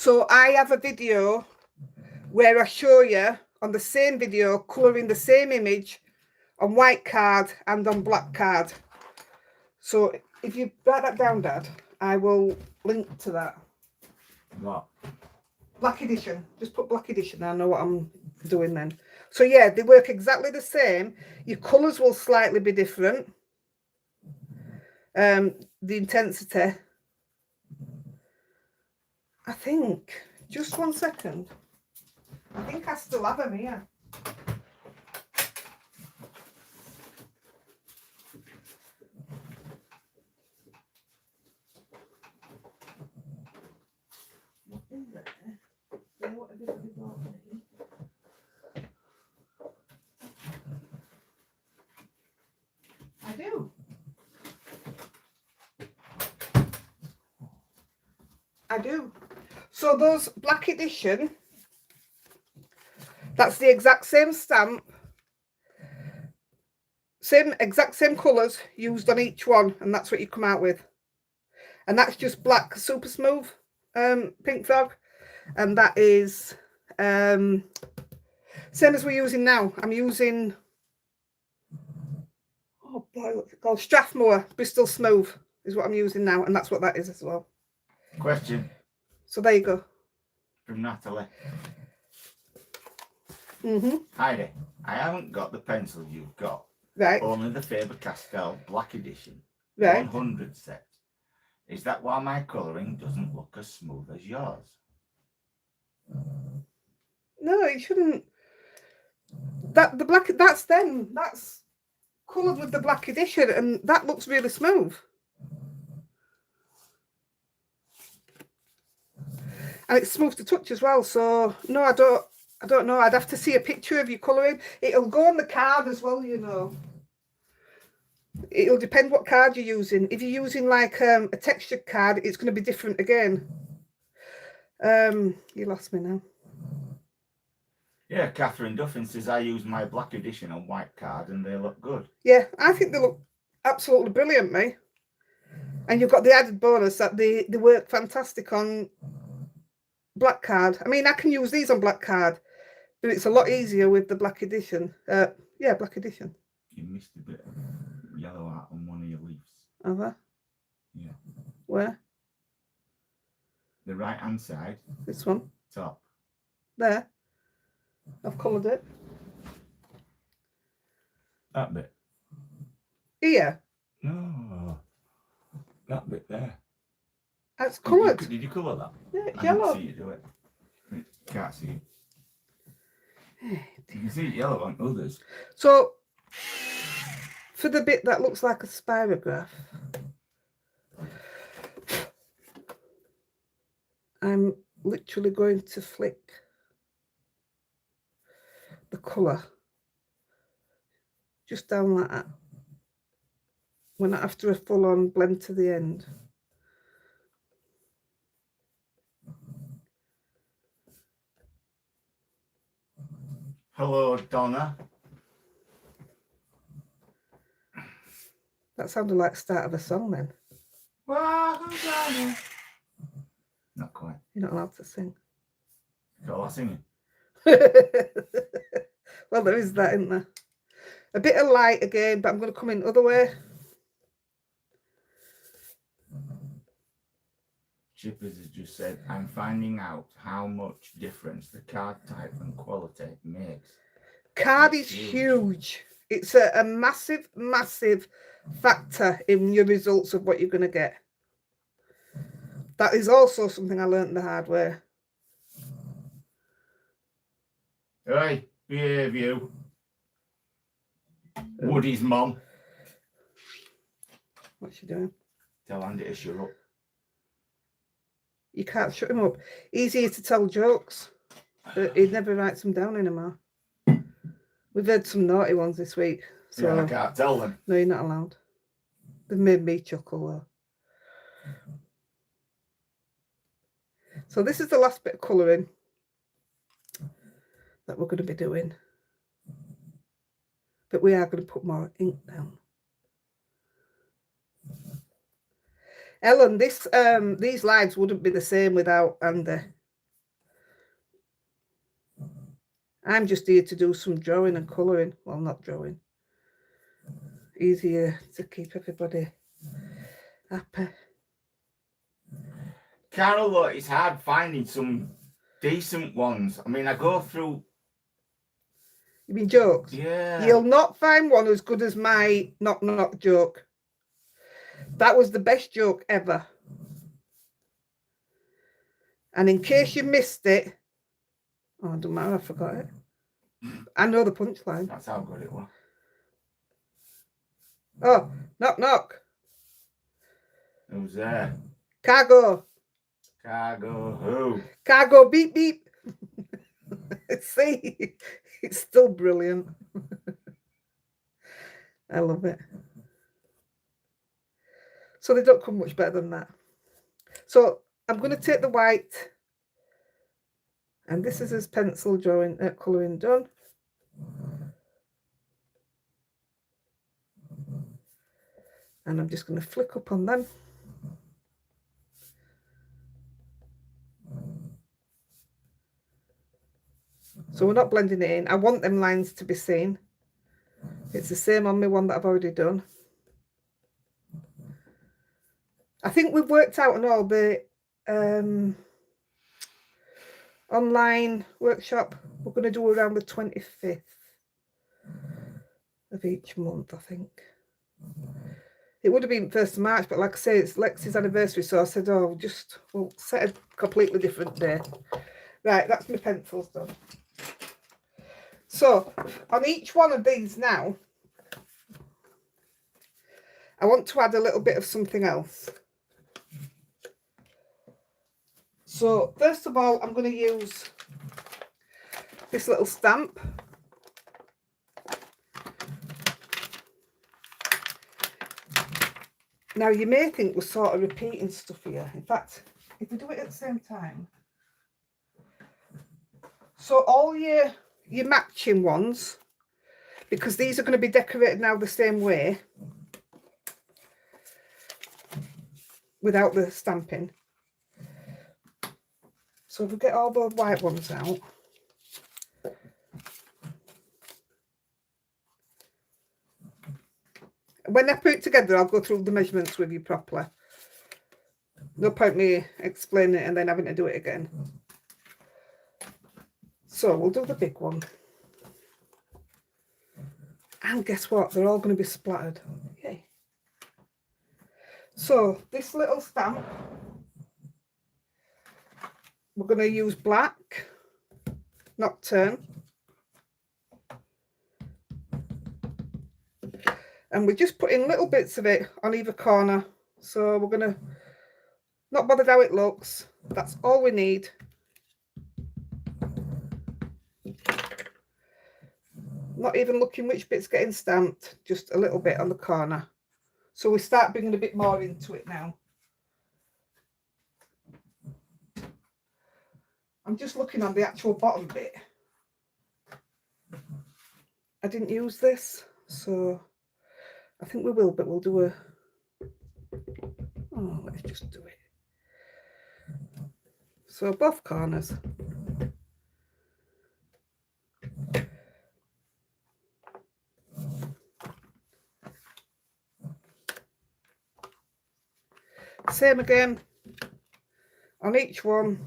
Speaker 1: So I have a video where I show you on the same video colouring the same image on white card and on black card. So if you write that down, Dad, I will link to that.
Speaker 2: What?
Speaker 1: Black edition. Just put black edition. I know what I'm doing then. So yeah, they work exactly the same. Your colours will slightly be different. The intensity. I think. Just 1 second. I think I still have them here. I do. I do. So those black edition, that's the exact same stamp, exact same colours used on each one, and that's what you come out with. And that's just black super smooth pink frog, and that is same as we're using now. I'm using, oh boy, what's it called? Strathmore Bristol Smooth is what I'm using now, and that's what that is as well.
Speaker 2: Question.
Speaker 1: So there you go.
Speaker 2: From Natalie.
Speaker 1: Heidi,
Speaker 2: I haven't got the pencil you've got.
Speaker 1: Right.
Speaker 2: Only the Faber-Castell Black Edition.
Speaker 1: Right.
Speaker 2: 100 set. Is that why my colouring doesn't look as smooth as yours?
Speaker 1: No, it shouldn't. The black, that's them. That's coloured with the black edition, and that looks really smooth. And it's smooth to touch as well. So no, I don't know. I'd have to see a picture of your colouring. It'll go on the card as well, you know. It'll depend what card you're using. If you're using like a textured card, it's going to be different again. You lost me now.
Speaker 2: Yeah, Catherine Duffin says I use my black edition on white card and they look good.
Speaker 1: Yeah, I think they look absolutely brilliant, mate. And you've got the added bonus that they work fantastic on black card. I mean, I can use these on black card, but it's a lot easier with the black edition. Yeah, black edition.
Speaker 2: You missed a bit of yellow art on one of your leaves.
Speaker 1: Have I?
Speaker 2: Yeah.
Speaker 1: Where?
Speaker 2: The right hand side.
Speaker 1: This one?
Speaker 2: Top.
Speaker 1: There. I've coloured it.
Speaker 2: That bit.
Speaker 1: Here.
Speaker 2: No. That bit there.
Speaker 1: That's coloured.
Speaker 2: Did you colour that?
Speaker 1: Yeah, it's
Speaker 2: I
Speaker 1: yellow.
Speaker 2: didn't see you do it. Can't see it. You can see it yellow on others.
Speaker 1: So, for the bit that looks like a spirograph, I'm literally going to flick the colour just down like that. When after a full-on blend to the end.
Speaker 2: Hello, Donna.
Speaker 1: That sounded like the start of a song then.
Speaker 2: Wow, Donna. Not quite.
Speaker 1: You're not allowed to sing.
Speaker 2: Got a lot of singing.
Speaker 1: Well, there is that, isn't there? A bit of light again, but I'm going to come in the other way.
Speaker 2: Chippers has just said, I'm finding out how much difference the card type and quality makes.
Speaker 1: Card is huge. It's a massive, massive factor in your results of what you're going to get. That is also something I learned the hard way.
Speaker 2: Hey, behave you. Woody's mum.
Speaker 1: What's she doing?
Speaker 2: Tell Andy to shut up.
Speaker 1: You can't shut him up. Easier to tell jokes, but he never writes them down anymore. We've had some naughty ones this week. So
Speaker 2: Yeah, I can't tell them.
Speaker 1: no, you're not allowed. They've made me chuckle though. So this is the last bit of colouring that we're going to be doing. But we are going to put more ink down. Ellen, these lives wouldn't be the same without Andy. I'm just here to do some drawing and colouring. Well, not drawing. Easier to keep everybody happy.
Speaker 2: Carol, look, it's hard finding some decent ones. I mean, I go through.
Speaker 1: You mean jokes?
Speaker 2: Yeah.
Speaker 1: You'll not find one as good as my knock knock joke. That was the best joke ever. And in case you missed it, oh, it doesn't matter, I forgot it. I know the punchline.
Speaker 2: That's how good it was.
Speaker 1: Oh, knock knock.
Speaker 2: Who's there?
Speaker 1: Cargo.
Speaker 2: Cargo who?
Speaker 1: Cargo beep beep. See, it's still brilliant. I love it. So they don't come much better than that. So I'm going to take the white, and this is his pencil drawing, colouring done. And I'm just going to flick up on them. So we're not blending it in. I want them lines to be seen. It's the same on my one that I've already done. I think we've worked out on all the online workshop. We're going to do around the 25th of each month, I think. It would have been 1st of March, but like I say, it's Lexi's anniversary, so I said, oh, we'll set a completely different day. Right, that's my pencils done. So, on each one of these now, I want to add a little bit of something else. So, first of all, I'm going to use this little stamp. Now, you may think we're sort of repeating stuff here. In fact, if we do it at the same time. So, all your matching ones, because these are going to be decorated now the same way without the stamping. So if we get all the white ones out, when I put it together, I'll go through the measurements with you properly. No point me explaining it and then having to do it again. So we'll do the big one. And guess what? They're all going to be splattered. Yay. So this little stamp, we're going to use black, not turn. And we're just putting little bits of it on either corner. So we're going to not bother how it looks. That's all we need. Not even looking which bit's getting stamped, just a little bit on the corner. So we start bringing a bit more into it now. I'm just looking on the actual bottom bit. I didn't use this, so I think we will, but we'll do a... Oh, let's just do it. So both corners. Same again on each one.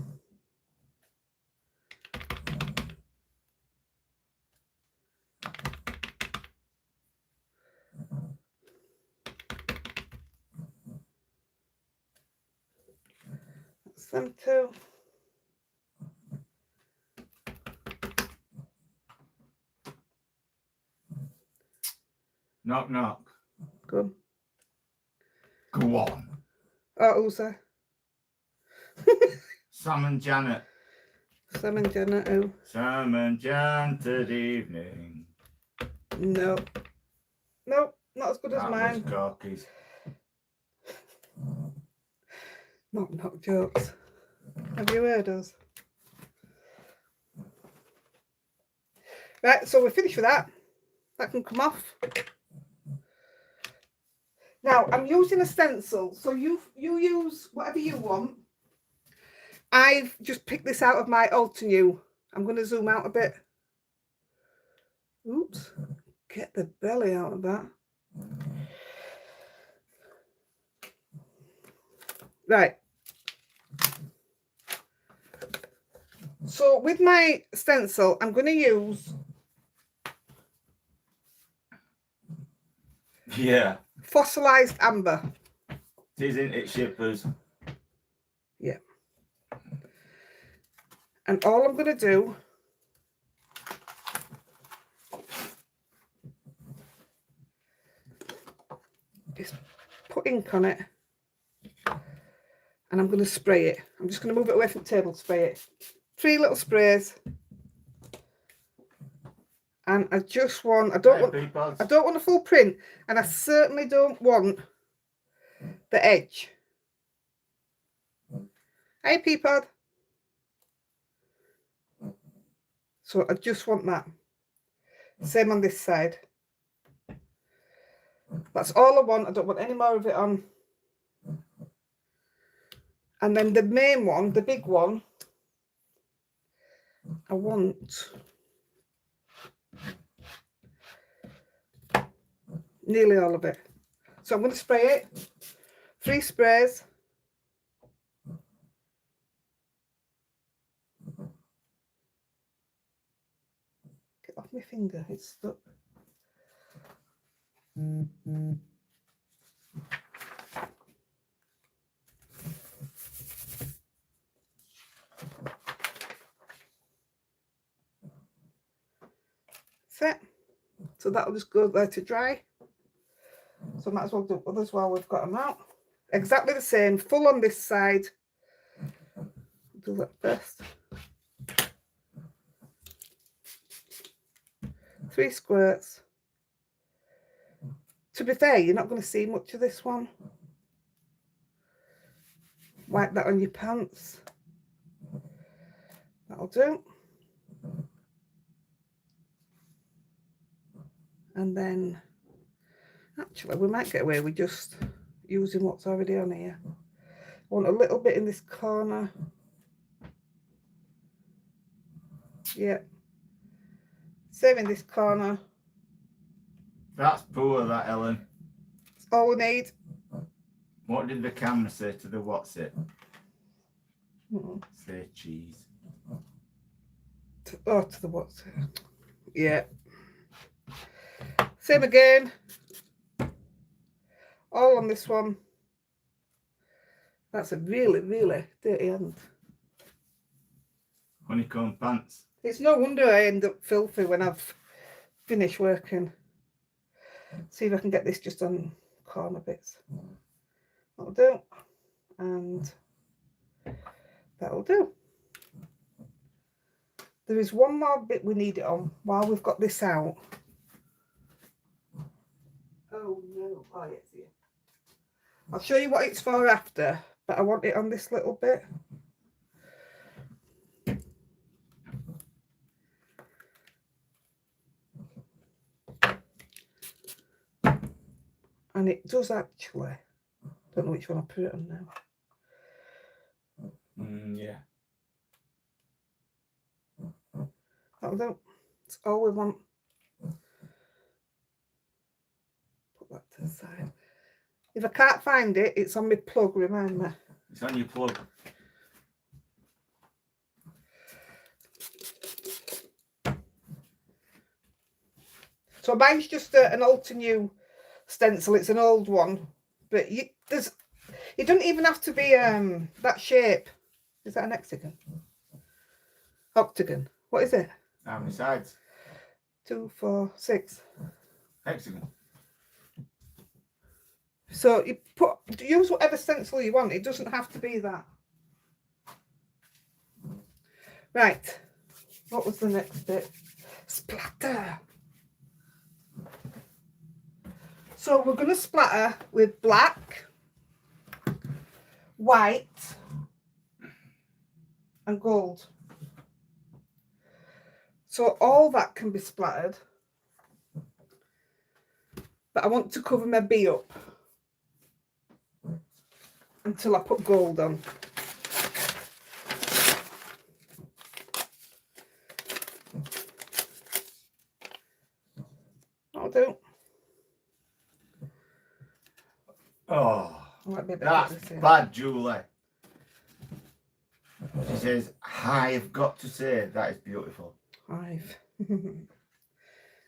Speaker 1: That's them two.
Speaker 2: Knock, knock.
Speaker 1: Good.
Speaker 2: Go on.
Speaker 1: Oh, who's there?
Speaker 2: Sam and Janet.
Speaker 1: Sam and Janet, who?
Speaker 2: Sam and Jan to the evening.
Speaker 1: No. No, not as good as
Speaker 2: That
Speaker 1: mine.
Speaker 2: was Corky's.
Speaker 1: Knock knock jokes. Have you heard us? Right, so we're finished with that. That can come off. Now I'm using a stencil, so you use whatever you want. I've just picked this out of my Altenew. I'm going to zoom out a bit. Oops, get the belly out of that. Right. So with my stencil, I'm going to use fossilized amber.
Speaker 2: It is, isn't it, shippers?
Speaker 1: Yeah. And all I'm going to do is put ink on it, and I'm going to spray it. I'm just going to move it away from the table to spray it. 3 little sprays. And I just want, I don't want a full print, and I certainly don't want the edge. Hey, Peapod. So I just want that. Same on this side. That's all I want. I don't want any more of it on. And then the main one, the big one, I want nearly all of it. So I'm going to spray it. 3 sprays. Get off my finger, it's stuck. Set. So that'll just go there to dry. So I might as well do others while we've got them out. Exactly the same, full on this side. Do that first. 3 squirts. To be fair, you're not going to see much of this one. Wipe that on your pants. That'll do. And then, actually, we might get away with just using what's already on here. I want a little bit in this corner. Yeah. Same in this corner.
Speaker 2: That's poor, that, Ellen.
Speaker 1: That's all we need.
Speaker 2: What did the camera say to the what's it? Say cheese.
Speaker 1: To the what's it? Yeah. Same again. All on this one. That's a really, really dirty hand.
Speaker 2: Honeycomb pants.
Speaker 1: It's no wonder I end up filthy when I've finished working. See if I can get this just on corner bits. That'll do. And that'll do. There is one more bit we need it on while we've got this out. Oh no, oh yeah, it's here. I'll show you what it's for after, but I want it on this little bit. And it does actually, don't know which one I put it on now.
Speaker 2: Yeah.
Speaker 1: That'll do. That's all we want. Put that to the side. If I can't find it, it's on my plug, remind me.
Speaker 2: It's on your plug.
Speaker 1: So mine's just an Alter New stencil. It's an old one, but it doesn't even have to be that shape. Is that an hexagon? Octagon. What is it?
Speaker 2: How many sides?
Speaker 1: 2, 4, 6.
Speaker 2: Hexagon.
Speaker 1: So you use whatever stencil you want. It doesn't have to be that. Right. What was the next bit? Splatter. So we're going to splatter with black, white, and gold. So all that can be splattered. But I want to cover my bee up until I put gold on. do.
Speaker 2: Oh,
Speaker 1: Might be a bit
Speaker 2: that's
Speaker 1: this in.
Speaker 2: bad, Julie. She says, I've got to say, that is beautiful.
Speaker 1: I've.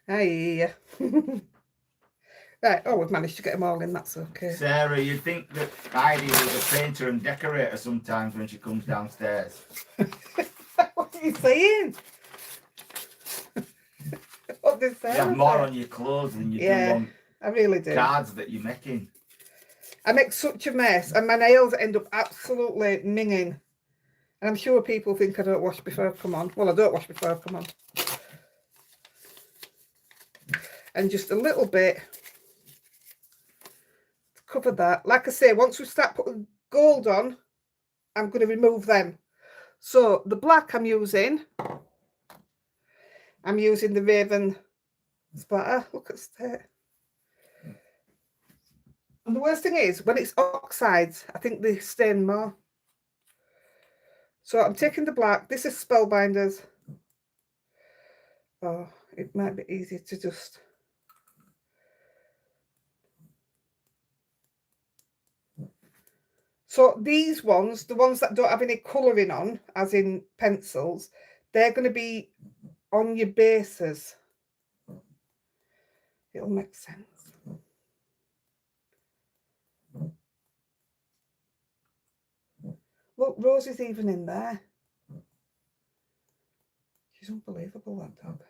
Speaker 1: Hey. Right, oh, we've managed to get them all in, that's okay.
Speaker 2: Sarah, you'd think that Heidi was a painter and decorator sometimes when she comes downstairs.
Speaker 1: What are you saying? What did Sarah
Speaker 2: You have more
Speaker 1: say?
Speaker 2: on your clothes than you do
Speaker 1: Yeah,
Speaker 2: on
Speaker 1: I really do.
Speaker 2: cards that you're making.
Speaker 1: I make such a mess and my nails end up absolutely minging. And I'm sure people think I don't wash before I come on. Well, I don't wash before I come on. And just a little bit to cover that. Like I say, once we start putting gold on, I'm going to remove them. So the black I'm using the Raven splatter. Look at that. And the worst thing is, when it's oxides, I think they stain more. So I'm taking the black. This is Spellbinders. Oh, it might be easier to just... So these ones, the ones that don't have any colouring on, as in pencils, they're going to be on your bases. It'll make sense. Look, Rose is even in there. She's unbelievable, that dog.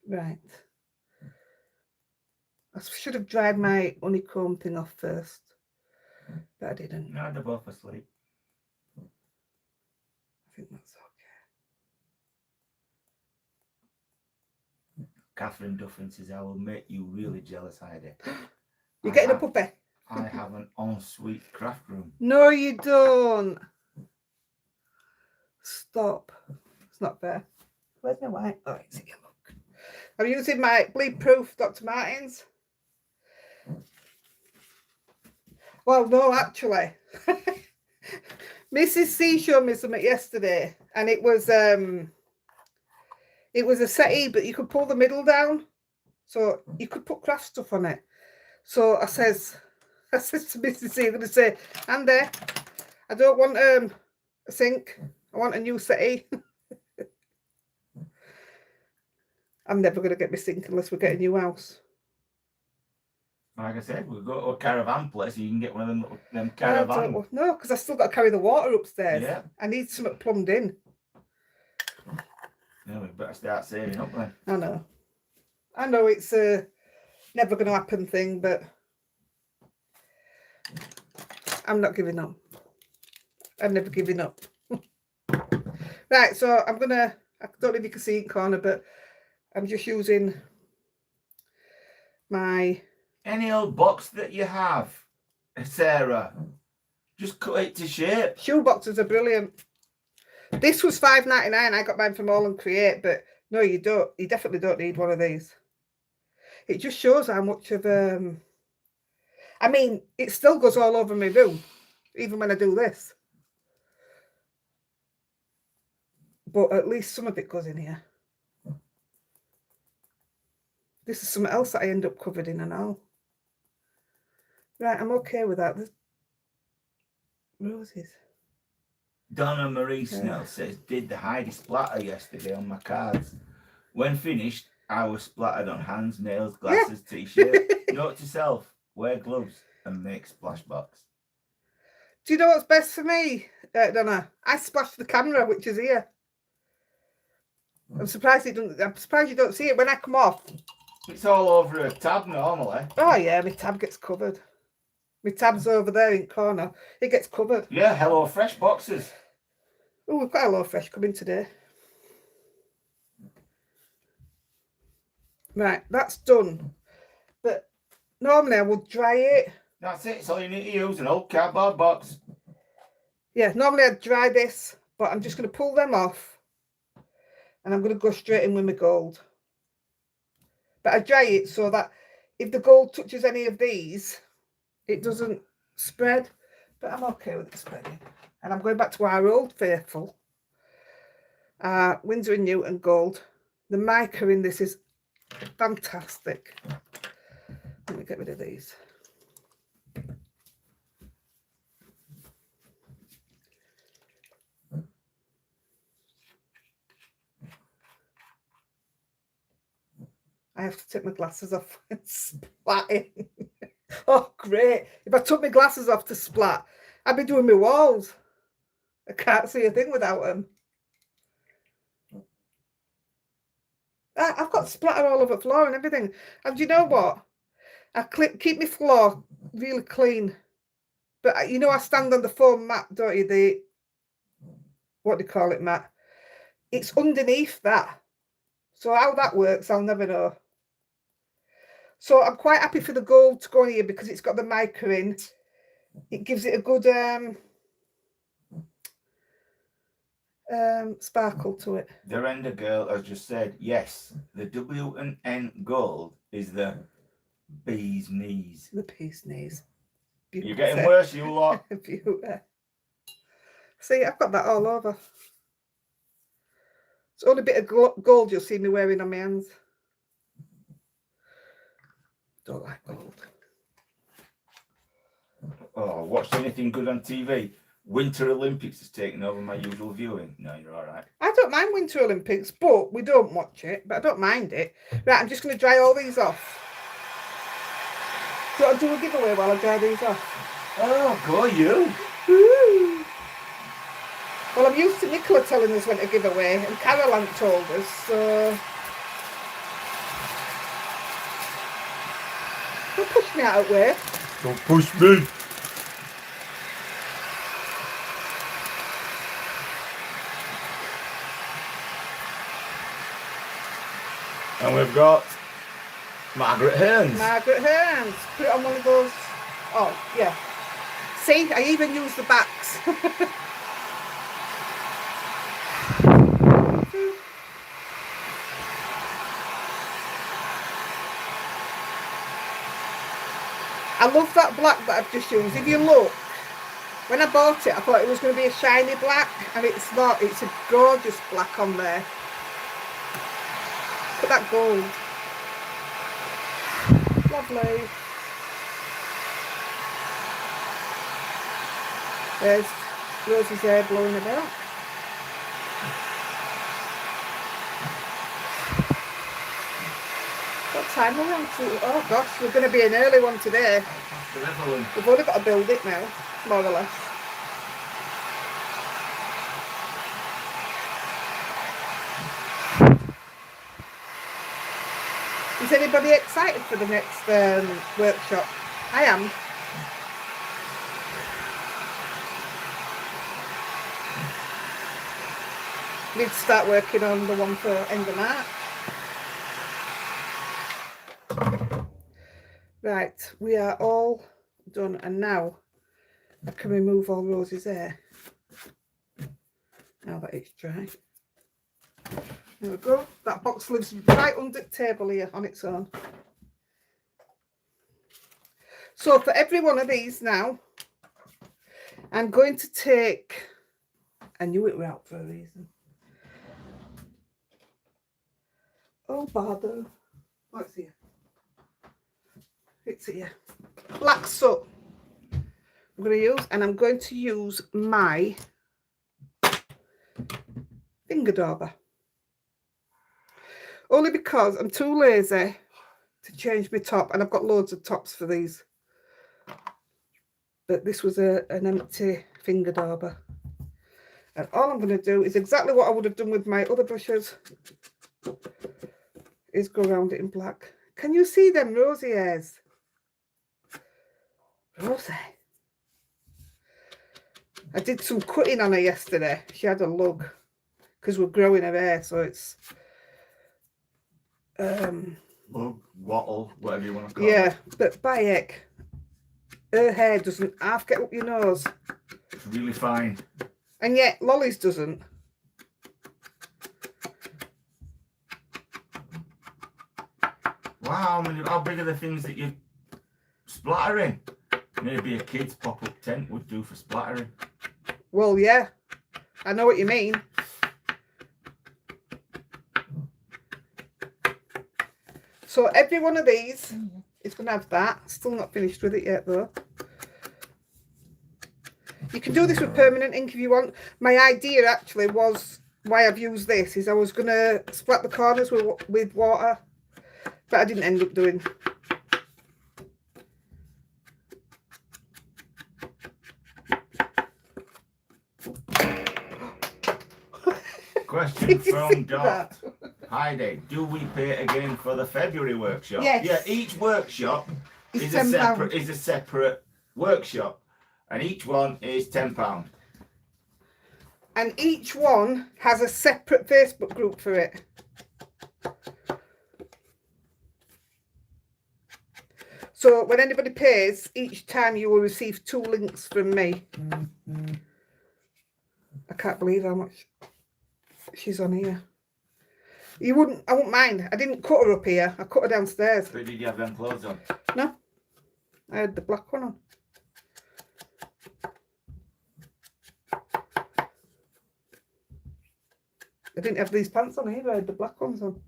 Speaker 1: Right. I should have dried my honeycomb thing off first, but I didn't.
Speaker 2: No, they're both asleep.
Speaker 1: I think that's okay.
Speaker 2: Catherine Duffin says, I will make you really jealous, Heidi.
Speaker 1: You're getting a puppy?
Speaker 2: I have an ensuite craft room.
Speaker 1: No, you don't. Stop. It's not fair. Where's my white? Oh, it's here, look. I'm using my bleed proof Dr. Martens. Well, no, actually. Mrs. C showed me something yesterday, and it was a settee, but you could pull the middle down, so you could put craft stuff on it. So I says to Mrs. C, I'm going to say, Andy, I don't want a sink. I want a new settee. I'm never going to get my sink unless we get a new house.
Speaker 2: Like I said, we'll go to a caravan place. You can get one of them caravan.
Speaker 1: No, because I still got to carry the water upstairs.
Speaker 2: Yeah.
Speaker 1: I need something plumbed in.
Speaker 2: No, we better start saving up then.
Speaker 1: I know it's a never going to happen thing, but I'm not giving up. I'm never giving up. Right, so I'm going to, I don't know if you can see in corner, but I'm just using my...
Speaker 2: Any old box that you have, Sarah, just cut it to shape.
Speaker 1: Shoe boxes are brilliant. This was $5.99. I got mine from All and Create, but no, you don't. You definitely don't need one of these. It just shows how much of I mean, it still goes all over my room, even when I do this. But at least some of it goes in here. This is something else that I end up covered in and all. Right, I'm okay with that. There's roses.
Speaker 2: Donna Marie Snell says, did the Heidi splatter yesterday on my cards. When finished, I was splattered on hands, nails, glasses, t-shirt. Note to self, wear gloves and make splash box.
Speaker 1: Do you know what's best for me, Donna? I splashed the camera, which is here. I'm surprised you don't see it when I come off.
Speaker 2: It's all over a tab normally.
Speaker 1: Oh yeah, my tab gets covered. My tab's over there in the corner. It gets covered.
Speaker 2: Yeah, Hello Fresh boxes.
Speaker 1: Oh, we've got Hello Fresh coming today. Right, that's done. But normally I would dry it.
Speaker 2: That's it. It's all you need to use, an old cardboard box.
Speaker 1: Yeah, normally I'd dry this, but I'm just going to pull them off. And I'm going to go straight in with my gold. But I dry it so that if the gold touches any of these, it doesn't spread. But I'm okay with it spreading. And I'm going back to our old faithful. Winsor & Newton gold. The mica in this is fantastic. Let me get rid of these. I have to take my glasses off and splatting. Oh, great. If I took my glasses off to splat, I'd be doing my walls. I can't see a thing without them. I've got splatter all over the floor and everything. And you know what? I keep my floor really clean. But you know, I stand on the foam mat, don't you? What do you call it, mat? It's underneath that. So how that works, I'll never know. So I'm quite happy for the gold to go in here because it's got the mica in. It gives it a good sparkle to it.
Speaker 2: The render girl has just said, yes, the W&N gold is the bee's knees.
Speaker 1: The bee's knees.
Speaker 2: Beauty. You're getting worse, you lot.
Speaker 1: Beauty. See, I've got that all over. It's only a bit of gold you'll see me wearing on my hands. Don't like gold.
Speaker 2: Oh, watched anything good on TV? Winter Olympics has taken over my usual viewing. No, you're all right.
Speaker 1: I don't mind Winter Olympics, but we don't watch it. But I don't mind it. Right, I'm just going to dry all these off. Do I do a giveaway while I dry these off?
Speaker 2: Oh, go you.
Speaker 1: Woo. Well, I'm used to Nicola telling us when to give away, and Caroline told us, so... Don't push me out of the way.
Speaker 2: Don't push me. And we've got Margaret Hearns.
Speaker 1: Margaret Hearns. Put it on one of those. Oh, yeah. See, I even use the backs. I love that black that I've just used. If you look, when I bought it, I thought it was going to be a shiny black, and it's not. It's a gorgeous black on there. Look at that gold. Lovely. There's Rosie's hair blowing about. What time are we on to? Oh gosh, we're going to be an early one today. We've only got to build it now, more or less. Is anybody excited for the next workshop? I am. Need to start working on the one for end of March. Right, we are all done, and now I can remove all Rosie's hair. Now that it's dry. There we go. That box lives right under the table here on its own. So for every one of these now, I'm going to take, I knew it were out for a reason. Oh, bother. What's here? It's here. Black soot. I'm going to use, and I'm going to use my finger dauber. Only because I'm too lazy to change my top, and I've got loads of tops for these. But this was an empty finger dauber. And all I'm going to do is exactly what I would have done with my other brushes, is go around it in black. Can you see them rosy hairs? Rosie. I did some cutting on her yesterday. She had a lug because we're growing her hair, so it's
Speaker 2: lug, wattle, whatever you want to call it.
Speaker 1: Yeah, but by heck, her hair doesn't half get up your nose.
Speaker 2: It's really fine.
Speaker 1: And yet Lolly's doesn't.
Speaker 2: Wow, how big are the things that you're splattering? Maybe a kid's pop-up tent would do for splattering.
Speaker 1: Well, yeah, I know what you mean. So every one of these is going to have that. Still not finished with it yet though. You can do this with permanent ink if you want. My idea actually was, why I've used this, is I was going to splat the corners with water, but I didn't end up doing.
Speaker 2: Question from Dot. Heidi, do we pay again for the February workshop?
Speaker 1: Yes.
Speaker 2: Yeah, each workshop
Speaker 1: It's
Speaker 2: is
Speaker 1: £10.
Speaker 2: a separate workshop, and each one is £10.
Speaker 1: And each one has a separate Facebook group for it. So when anybody pays, each time you will receive 2 links from me. I can't believe how much she's on here. I wouldn't mind. I didn't cut her up here. I cut her downstairs.
Speaker 2: But did you have them clothes on?
Speaker 1: No. I had the black one on. I didn't have these pants on either. I had the black ones on.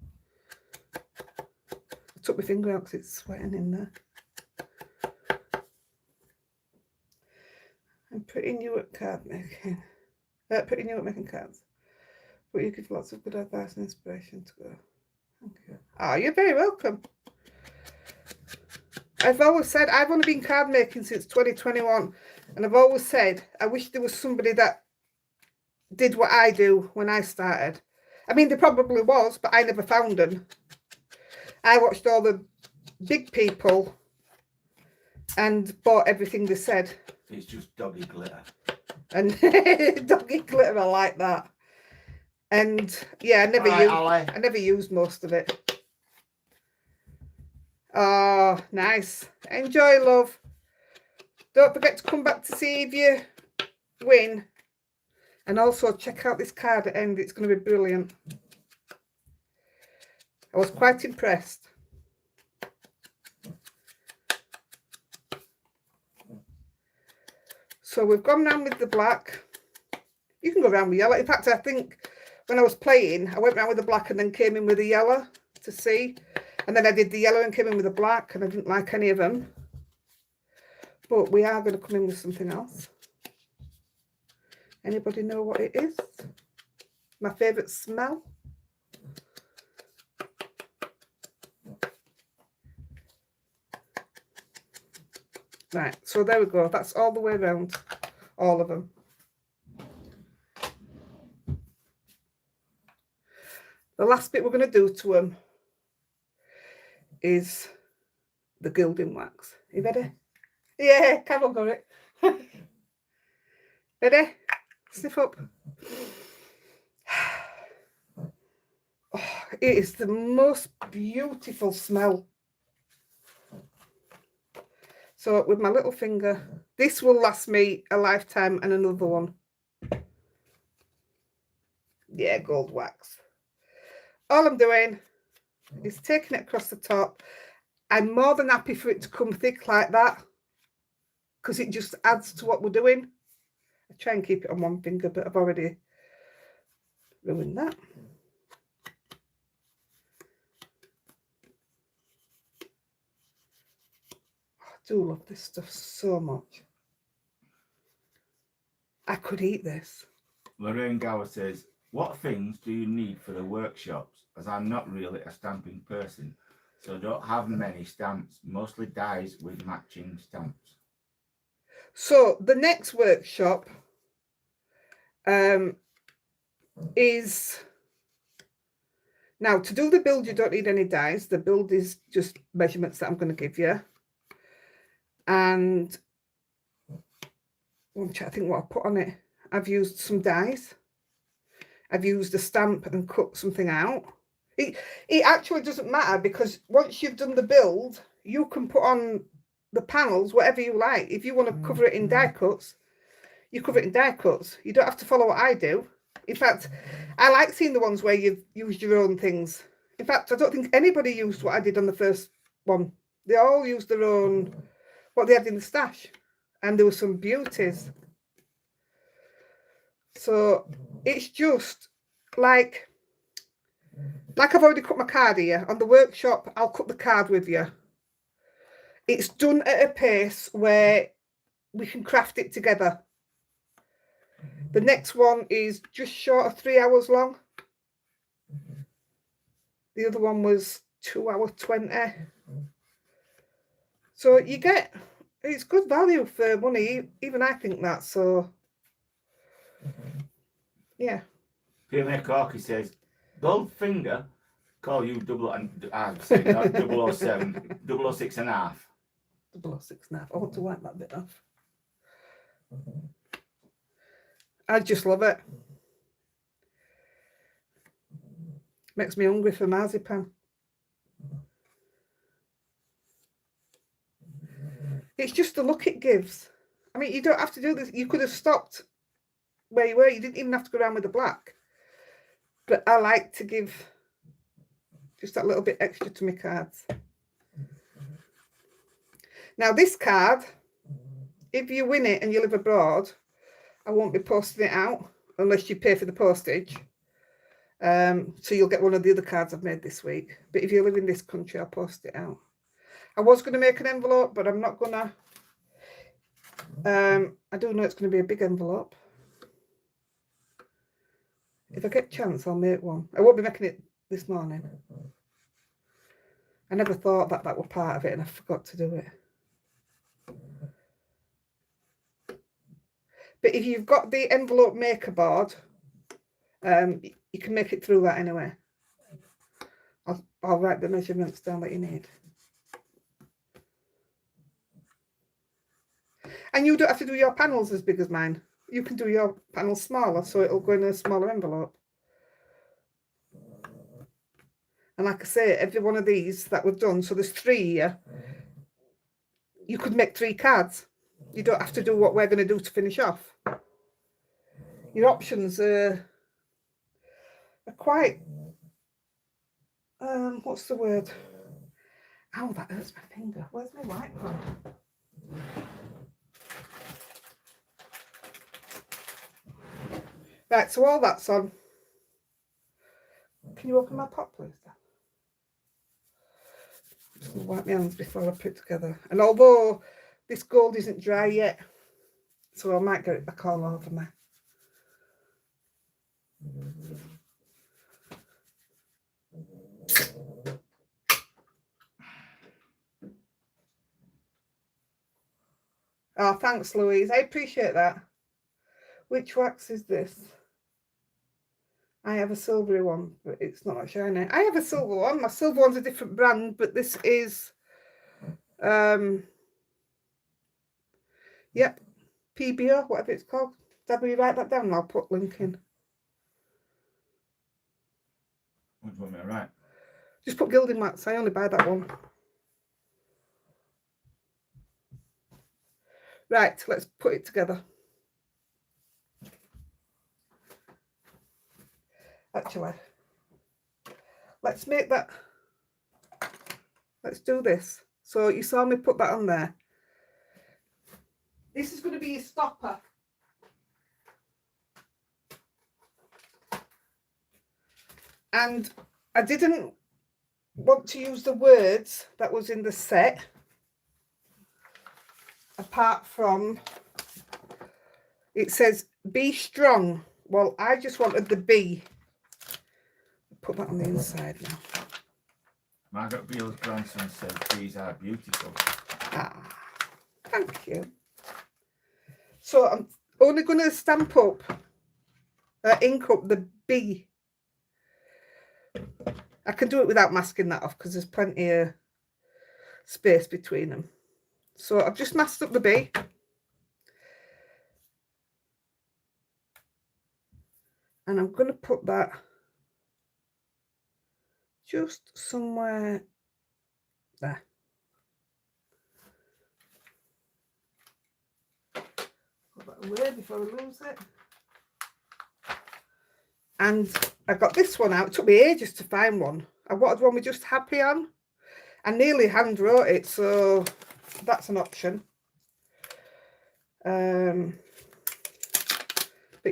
Speaker 1: I took my finger out because it's sweating in there. I'm pretty new at card making. Pretty new at making cards. But you give lots of good advice and inspiration to go. Thank you. Oh, you're very welcome. I've always said, I've only been card making since 2021. And I've always said, I wish there was somebody that did what I do when I started. I mean, there probably was, but I never found them. I watched all the big people and bought everything they said.
Speaker 2: It's just doggy glitter.
Speaker 1: And doggy glitter, I like that. And yeah, I never used most of it. Oh, nice. Enjoy, love. Don't forget to come back to see if you win. And also check out this card at the end. It's going to be brilliant. I was quite impressed. So we've gone round with the black. You can go round with yellow. In fact, I think when I was playing, I went round with the black and then came in with the yellow to see. And then I did the yellow and came in with the black, and I didn't like any of them. But we are going to come in with something else. Anybody know what it is? My favourite smell? Right, so there we go. That's all the way around, all of them. The last bit we're going to do to them is the gilding wax. You ready? Yeah, Carol got it. Ready? Sniff up. Oh, it is the most beautiful smell. So with my little finger, this will last me a lifetime and another one. Yeah, gold wax. All I'm doing is taking it across the top. I'm more than happy for it to come thick like that, because it just adds to what we're doing. I try and keep it on one finger, but I've already ruined that. I do love this stuff so much. I could eat this.
Speaker 2: Lorraine Gower says, what things do you need for the workshops? As I'm not really a stamping person, so I don't have many stamps, mostly dies with matching stamps.
Speaker 1: So the next workshop is, now to do the build you don't need any dies. The build is just measurements that I'm going to give you. And I think what I put on it, I've used some dies. I've used a stamp and cut something out. It actually doesn't matter, because once you've done the build, you can put on the panels whatever you like. If you want to cover it in die cuts, you cover it in die cuts. You don't have to follow what I do. In fact, I like seeing the ones where you've used your own things. In fact, I don't think anybody used what I did on the first one. They all used their own, what they had in the stash. And there were some beauties. So it's just like, Like I've already cut my card here. On the workshop, I'll cut the card with you. It's done at a pace where we can craft it together. The next one is just short of 3 hours long. The other one was 2 hours 20. So you get, it's good value for money. Even I think that. So yeah.
Speaker 2: PMA Corky says, Goldfinger, call you double, and I'd say that 007, 006 and a half.
Speaker 1: 006 and a half. I want to wipe that bit off. I just love it. Makes me hungry for marzipan. It's just the look it gives. I mean, you don't have to do this. You could have stopped where you were. You didn't even have to go around with the black. But I like to give just that little bit extra to my cards. Now this card, if you win it and you live abroad, I won't be posting it out unless you pay for the postage. So you'll get one of the other cards I've made this week. But if you live in this country, I'll post it out. I was going to make an envelope, but I'm not going to. I do know it's going to be a big envelope. If I get a chance, I'll make one. I won't be making it this morning. I never thought that that were part of it and I forgot to do it. But if you've got the envelope maker board, you can make it through that anyway. I'll write the measurements down that you need. And you don't have to do your panels as big as mine. You can do your panels smaller, so it'll go in a smaller envelope. And like I say, every one of these that we've done, so there's 3 here, you could make 3 cards. You don't have to do what we're going to do to finish off. Your options are quite, what's the word? Ow, that hurts my finger. Where's my white one? Right, so all that's on. Can you open my pot, please? I'm just going to wipe my hands before I put it together. And although this gold isn't dry yet, so I might get it back all over me. Oh, thanks, Louise. I appreciate that. Which wax is this? I have a silvery one, but it's not that shiny. I have a silver one. My silver one's a different brand, but this is, yep, PBO, whatever it's called. Dad, will you write that down and I'll put link in.
Speaker 2: What do you want me to write?
Speaker 1: Just put gilding wax. I only buy that one. Right, let's put it together. Actually, let's make that. Let's do this. So you saw me put that on there. This is going to be a stopper. And I didn't want to use the words that was in the set, apart from, it says, be strong. Well, I just wanted the B. Put that on the inside now.
Speaker 2: Margaret Beale's grandson said these are beautiful.
Speaker 1: Ah, thank you. So I'm only going to stamp up, ink up the B. I can do it without masking that off because there's plenty of space between them. So I've just masked up the B. And I'm going to put that just somewhere there. Put that away before I lose it. And I got this one out. It took me ages to find one. I wanted one with just happy on. I nearly hand wrote it, so that's an option. But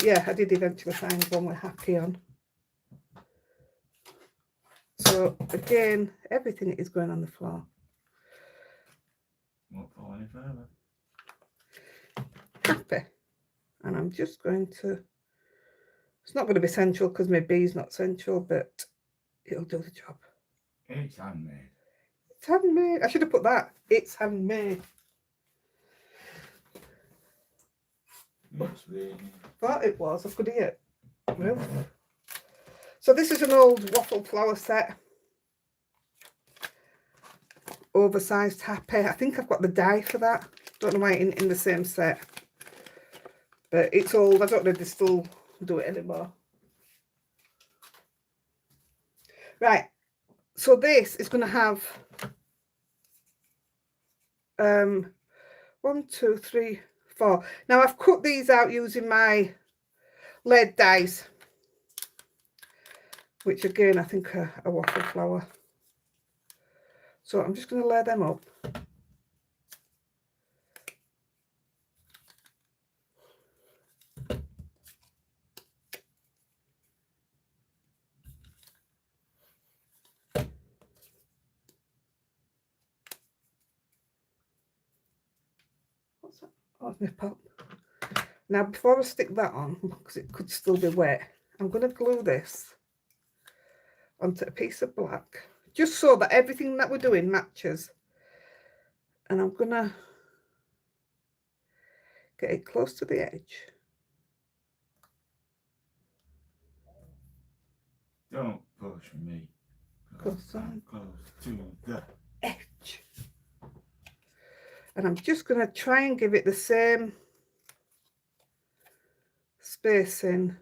Speaker 1: yeah, I did eventually find one with happy on. So again, everything is going on the floor.
Speaker 2: Won't fall any further.
Speaker 1: Happy. And I'm just going to, it's not going to be central because my B is not central, but it'll do the job.
Speaker 2: It's handmade.
Speaker 1: It's handmade. I should have put that. It's handmade.
Speaker 2: It's really.
Speaker 1: Thought it was. I could hear it. Well. So this is an old waffle flower set. Oversized happy. I think I've got the die for that. Don't know why it's in the same set. But it's old. I don't know if they still do it anymore. Right. So this is going to have 1, 2, 3, 4. Now I've cut these out using my lead dies, which again I think are a waffle flower. So I'm just going to lay them up. What's that? Oh, it's my pop. Now before I stick that on, because it could still be wet, I'm going to glue this onto a piece of black, just so that everything that we're doing matches. And I'm going to get it close to the edge.
Speaker 2: Don't push me.
Speaker 1: Close
Speaker 2: I'm close to the
Speaker 1: edge. And I'm just going to try and give it the same spacing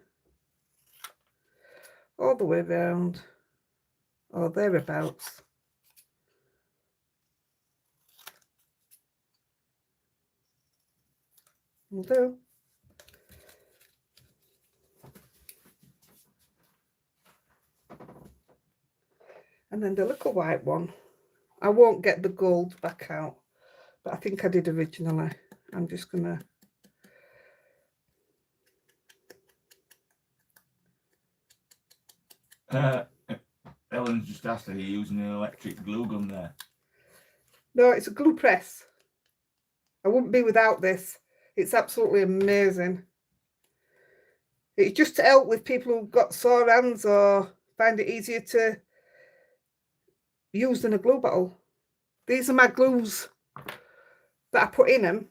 Speaker 1: all the way around, or thereabouts. Will do. And then the little white one, I won't get the gold back out, but I think I did originally. I'm just gonna
Speaker 2: Ellen's just asked, are you using an electric glue gun there?
Speaker 1: No, it's a glue press. I wouldn't be without this. It's absolutely amazing. It's just to help with people who've got sore hands or find it easier to use than a glue bottle. These are my glues that I put in them.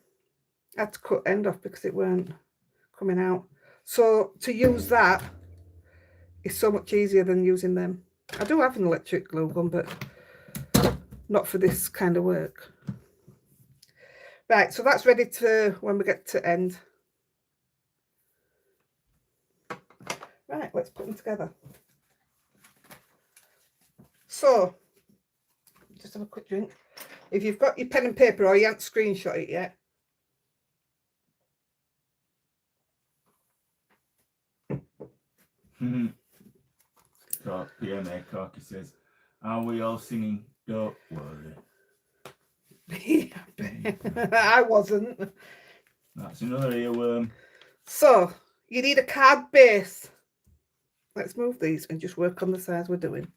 Speaker 1: I had to cut end off because it weren't coming out. So to use that is so much easier than using them. I do have an electric glue gun, but not for this kind of work. Right, so that's ready to when we get to end. Right, let's put them together. So, just have a quick drink. If you've got your pen and paper or you haven't screenshot it yet.
Speaker 2: So PMA Corky says, are we all singing Don't Worry?
Speaker 1: I wasn't.
Speaker 2: That's another earworm.
Speaker 1: So, you need a card base. Let's move these and just work on the size we're doing.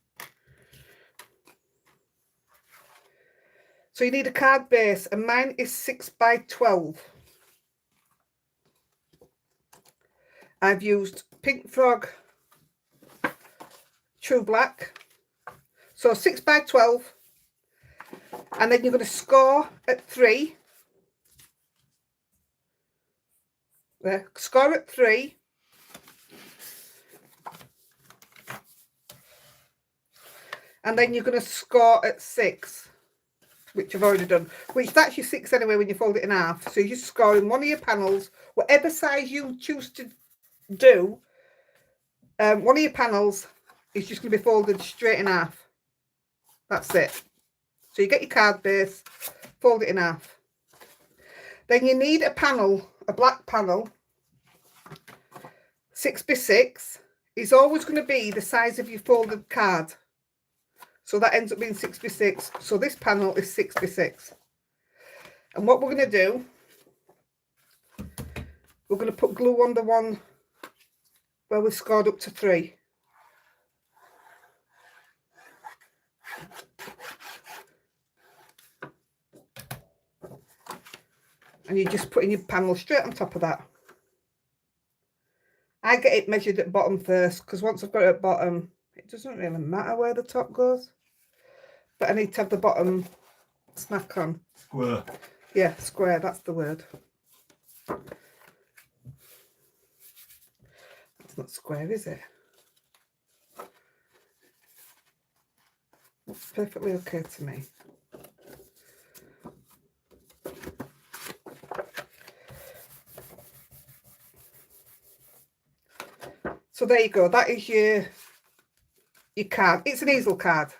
Speaker 1: So you need a card base, and mine is 6 by 12. I've used Pink Frog True Black. So 6 by 12. And then you're going to score at 3. There, score at 3. And then you're going to score at 6, which I've already done. Which that's your 6 anyway when you fold it in half. So you're just scoring one of your panels, whatever size you choose to do. One of your panels is just going to be folded straight in half. That's it. So you get your card base, fold it in half. Then you need a panel, a black panel. 6 by 6 is always going to be the size of your folded card. So that ends up being 6 by 6. So this panel is 6 by 6. And what we're going to do, we're going to put glue on the one where we scored up to 3. And you're just putting your panel straight on top of that. I get it measured at bottom first, because once I've got it at bottom, it doesn't really matter where the top goes. But I need to have the bottom smack on.
Speaker 2: Square.
Speaker 1: Yeah, square, that's the word. It's not square, is it? That's perfectly okay to me. So there you go, that is your card. It's an easel card.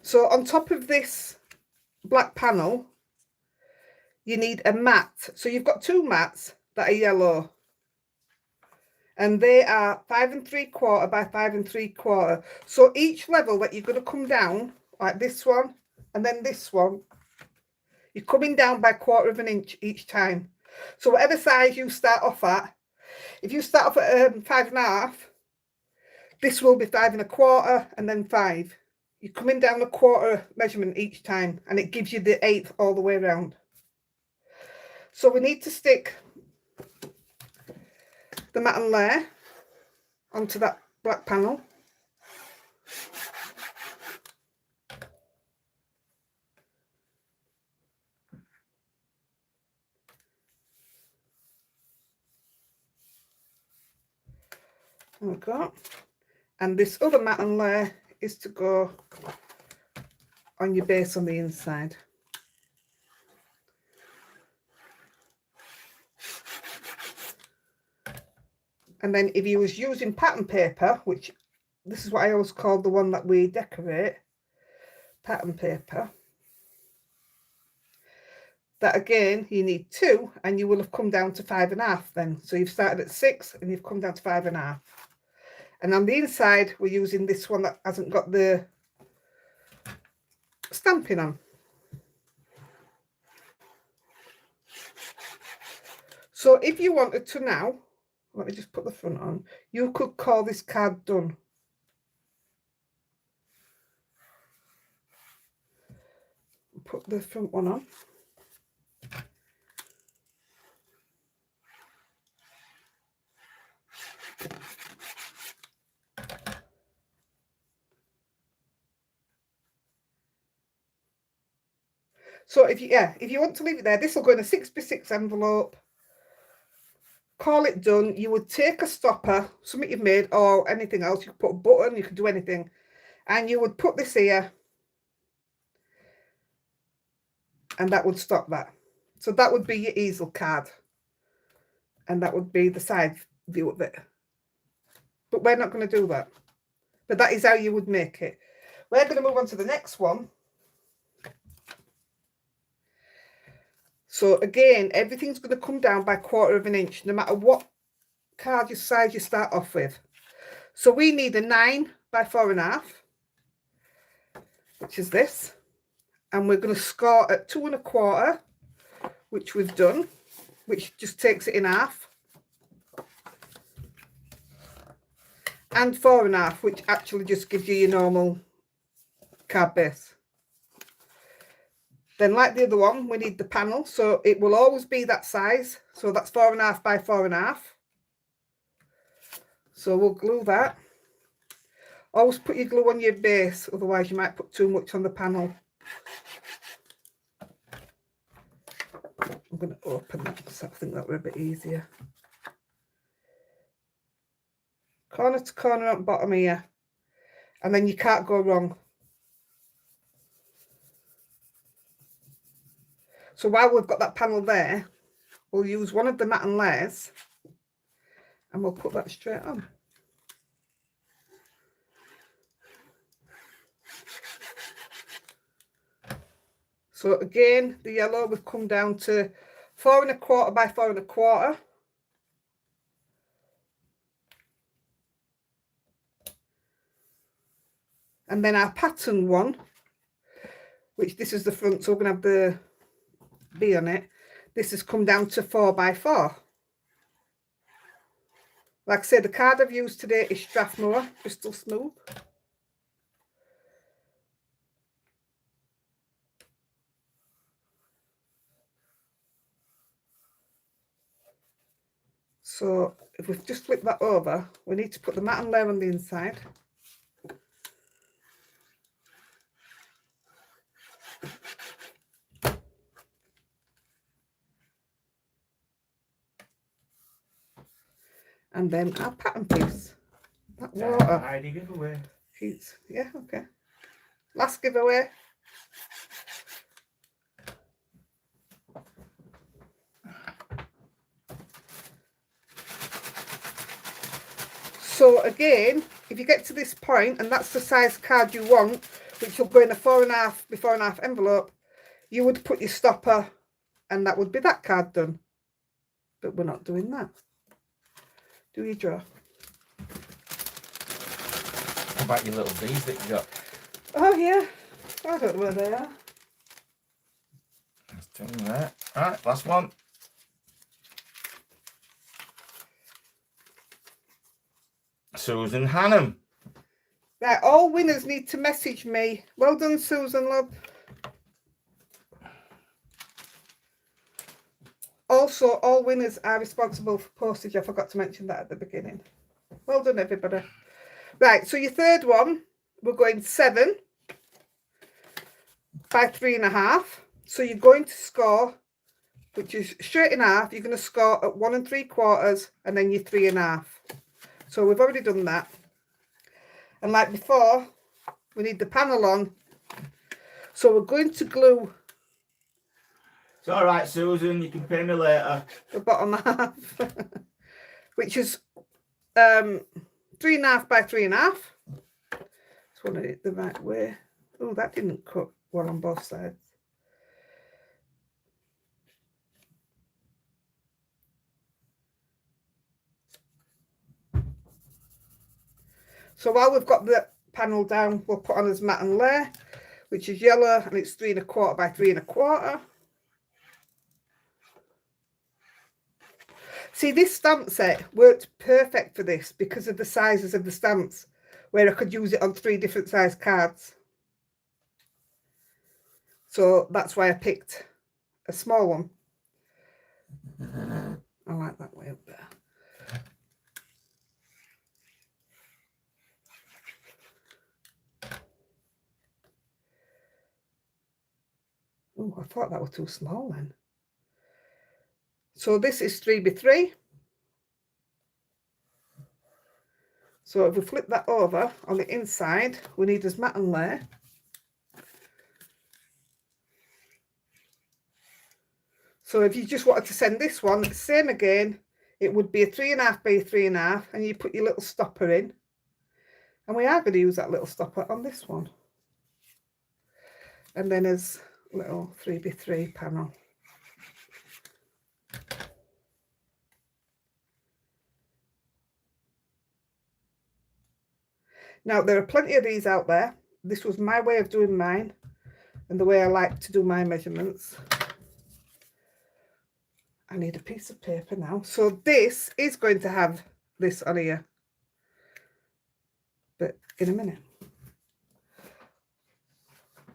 Speaker 1: So on top of this black panel, you need a mat. So you've got two mats that are yellow. And they are 5 3/4 by 5 3/4. So each level that you're going to come down, like this one and then this one, you're coming down by 1/4 inch each time. So whatever size you start off at, if you start off at 5 1/2, this will be 5 1/4 and then 5. You're coming down a 1/4 measurement each time, and it gives you the 1/8 all the way around. So we need to stick the matten layer onto that black panel. There we go. And this other matten layer is to go on your base on the inside. And then if you was using pattern paper, which this is what I always call the one that we decorate, pattern paper, that again you need 2, and you will have come down to 5 1/2 then. So you've started at 6 and you've come down to 5 1/2. And on the inside we're using this one that hasn't got the stamping on. So if you wanted to now, let me just put the front on, you could call this card done. Put the front one on. So if you want to leave it there, this will go in a 6x6 envelope. Call it done. You would take a stopper, something you've made, or anything else. You could put a button, you could do anything, and you would put this here, and that would stop that. So that would be your easel card, and that would be the side view of it. But we're not going to do that. But that is how you would make it. We're going to move on to the next one. So again, everything's going to come down by 1/4 inch, no matter what card your size you start off with. So we need a 9 by 4 1/2, which is this, and we're going to score at 2 1/4, which we've done, which just takes it in half, and 4 1/2, which actually just gives you your normal card base. Then, like the other one, we need the panel, so it will always be that size. So that's 4 1/2 by 4 1/2. So we'll glue that. Always put your glue on your base, otherwise you might put too much on the panel. I'm going to open that because I think that would be a bit easier. Corner to corner on the bottom here, and then you can't go wrong. So while we've got that panel there, we'll use one of the matten layers and we'll put that straight on. So again, the yellow we've come down to 4 1/4 by 4 1/4. And then our pattern one, which this is the front, so we're going to have the B on it. This has come down to 4 by 4. Like I say, the card I've used today is Strathmore Crystal Smooth. So if we've just flipped that over, we need to put the matte and layer on the inside. And then our pattern piece. That water.
Speaker 2: Heidi giveaway.
Speaker 1: Yeah, okay. Last giveaway. So again, if you get to this point and that's the size card you want, which will go in a 4.5 by 4.5 envelope, you would put your stopper and that would be that card done. But we're not doing that. Do you draw?
Speaker 2: What about your little bees that you got?
Speaker 1: Oh yeah, I don't know where they are.
Speaker 2: Let's do that. Alright, last one. Susan Hannum.
Speaker 1: Right, all winners need to message me. Well done, Susan, love. Also, all winners are responsible for postage. I forgot to mention that at the beginning. Well done, everybody. Right, so your third one, we're going 7 by 3.5. So you're going to score, which is straight in half. You're going to score at 1 3/4 and then your 3.5. So we've already done that. And like before, we need the panel on. So we're going to glue.
Speaker 2: It's all right, Susan. You can pay me later.
Speaker 1: The bottom half, which is 3.5 by 3.5. Just want it the right way. Oh, that didn't cut well on both sides. So while we've got the panel down, we'll put on as matte and layer, which is yellow, and it's 3.25 by 3.25. See, this stamp set worked perfect for this because of the sizes of the stamps, where I could use it on 3 different size cards. So that's why I picked a small one. I like that way up there. Oh, I thought that was too small then. So this is 3 by 3. So if we flip that over on the inside, we need as matte and layer. So if you just wanted to send this one, same again, it would be a 3.5 by 3.5, and you put your little stopper in. And we are going to use that little stopper on this one. And then as little 3 by 3 panel. Now, there are plenty of these out there. This was my way of doing mine and the way I like to do my measurements. I need a piece of paper now. So this is going to have this on here, but in a minute.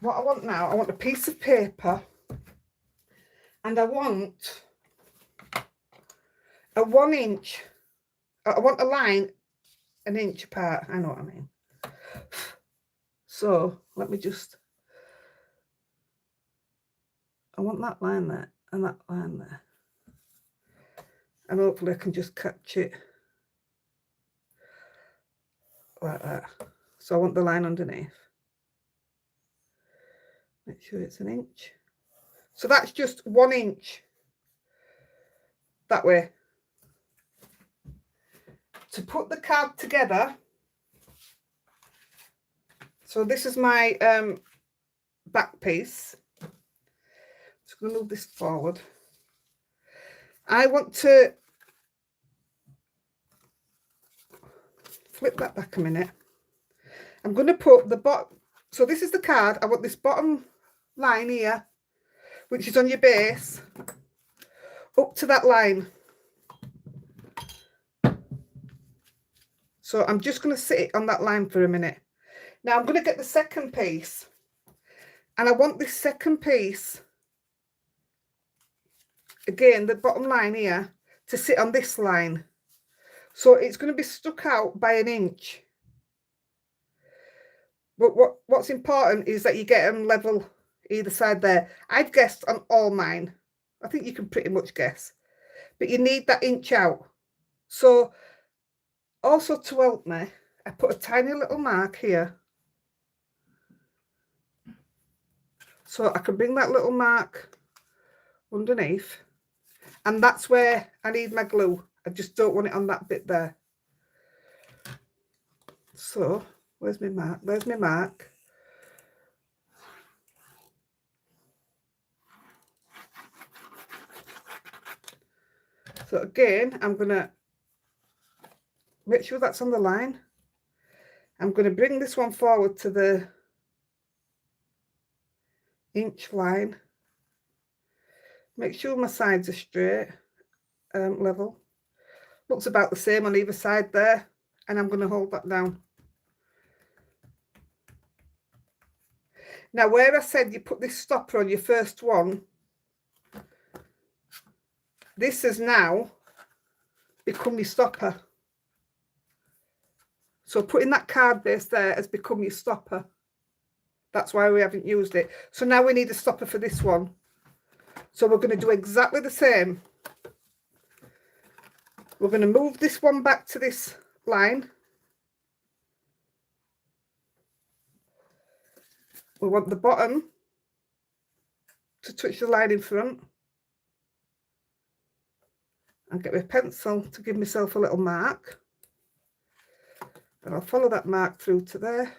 Speaker 1: What I want now, I want a piece of paper and I want a 1 inch, I want a line 1 inch apart. I know what I mean. So let me just, I want that line there and that line there. And hopefully I can just catch it like that. So I want the line underneath. Make sure it's 1 inch. So that's just 1 inch that way. To put the card together, so this is my back piece. Just going to move this forward. I want to flip that back a minute. I'm going to put the bottom, so this is the card. I want this bottom line here, which is on your base, up to that line. So I'm just going to sit it on that line for a minute. Now I'm going to get the second piece, and I want this second piece, again, the bottom line here, to sit on this line. So it's going to be stuck out by 1 inch. But what's important is that you get them level either side there. I've guessed on all mine. I think you can pretty much guess. But you need that inch out. So also to help me, I put a tiny little mark here. So I can bring that little mark underneath. And that's where I need my glue. I just don't want it on that bit there. So, where's my mark? There's my mark. So again, I'm going to make sure that's on the line. I'm going to bring this one forward to the inch line. Make sure my sides are straight, level. Looks about the same on either side there. And I'm going to hold that down. Now, where I said you put this stopper on your first one, this has now become your stopper. So putting that card base there has become your stopper. That's why we haven't used it. So now we need a stopper for this one. So we're going to do exactly the same. We're going to move this one back to this line. We want the bottom to touch the line in front. I'll get my pencil to give myself a little mark. And I'll follow that mark through to there.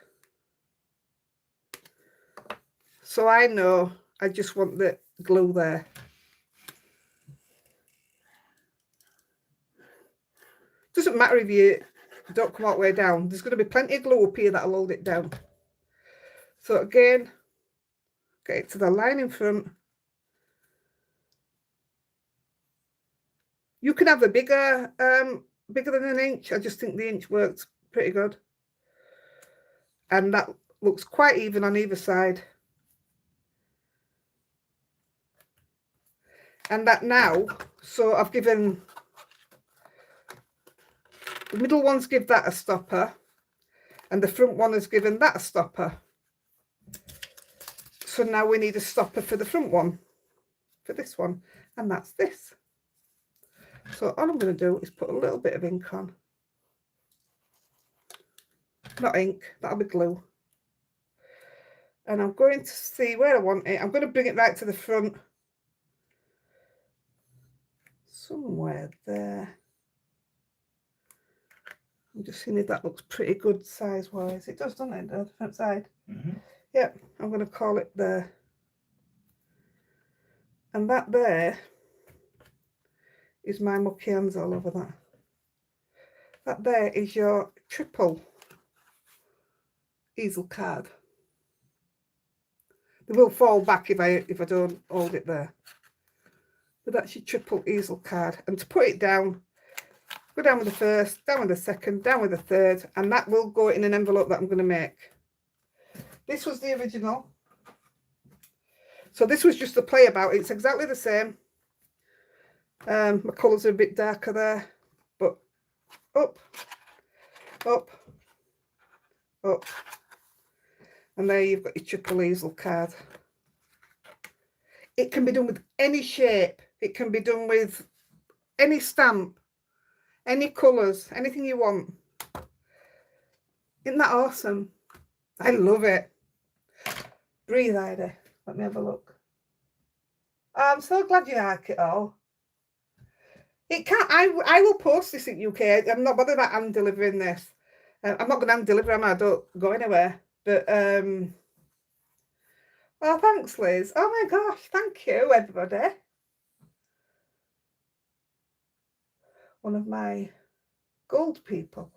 Speaker 1: So I know I just want the glue there. Doesn't matter if you don't come all the way down. There's going to be plenty of glue up here that'll hold it down. So again, get it to the line in front. You can have a bigger than 1 inch. I just think the inch works pretty good. And that looks quite even on either side. And that now, so I've given, the middle one's give that a stopper, and the front one has given that a stopper. So now we need a stopper for the front one, for this one, and that's this. So all I'm going to do is put a little bit of ink on. Not ink, that'll be glue. And I'm going to see where I want it. I'm going to bring it right to the front. Somewhere there. I'm just seeing if that looks pretty good size-wise. It does, doesn't it, the front side?
Speaker 2: Mm-hmm.
Speaker 1: Yep, I'm going to call it there. And that there is my mucky hands all over that. That there is your triple easel card. They will fall back if I don't hold it there. But that's your triple easel card. And to put it down, go down with the first, down with the second, down with the third, and that will go in an envelope that I'm going to make. This was the original. So this was just the play about. It's exactly the same. My colours are a bit darker there, but up, up, up. And there you've got your triple easel card. It can be done with any shape. It can be done with any stamp, any colours, anything you want. Isn't that awesome? I love it. Breathe, Heidi. Let me have a look. I'm so glad you like it all. It can't. I will post this in UK. I'm not bothered about hand delivering this. I'm not going to hand deliver them. I don't go anywhere. But oh, thanks, Liz. Oh my gosh, thank you, everybody. One of my gold people.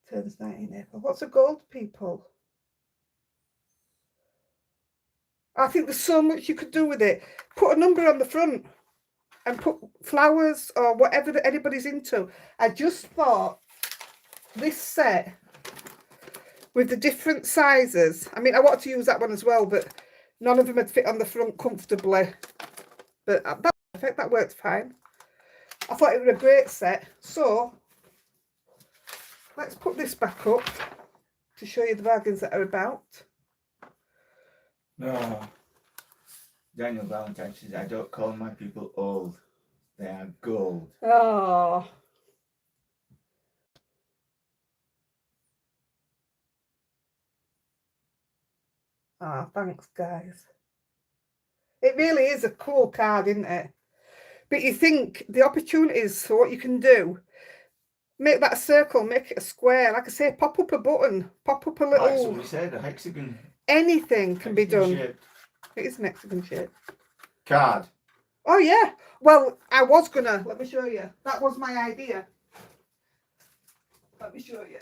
Speaker 1: Turns 19 April. What's a gold people? I think there's so much you could do with it. Put a number on the front and put flowers or whatever that anybody's into. I just thought this set with the different sizes. I mean, I wanted to use that one as well, but none of them had fit on the front comfortably. But that's perfect. That works fine. I thought it was a great set. So let's put this back up to show you the bargains that are about.
Speaker 2: No. Daniel Valentine says, I don't call my people old. They are gold.
Speaker 1: Oh. Ah, thanks, guys. It really is a cool card, isn't it? But you think the opportunities for what you can do, make that a circle, make it a square. Like I say, pop up a button, pop up a little...
Speaker 2: Like somebody said, a hexagon.
Speaker 1: Anything can be done.
Speaker 2: Shaped.
Speaker 1: It is an hexagon shape.
Speaker 2: Card.
Speaker 1: Oh, yeah. Well, I was going to. Let me show you. That was my idea. Let me show you.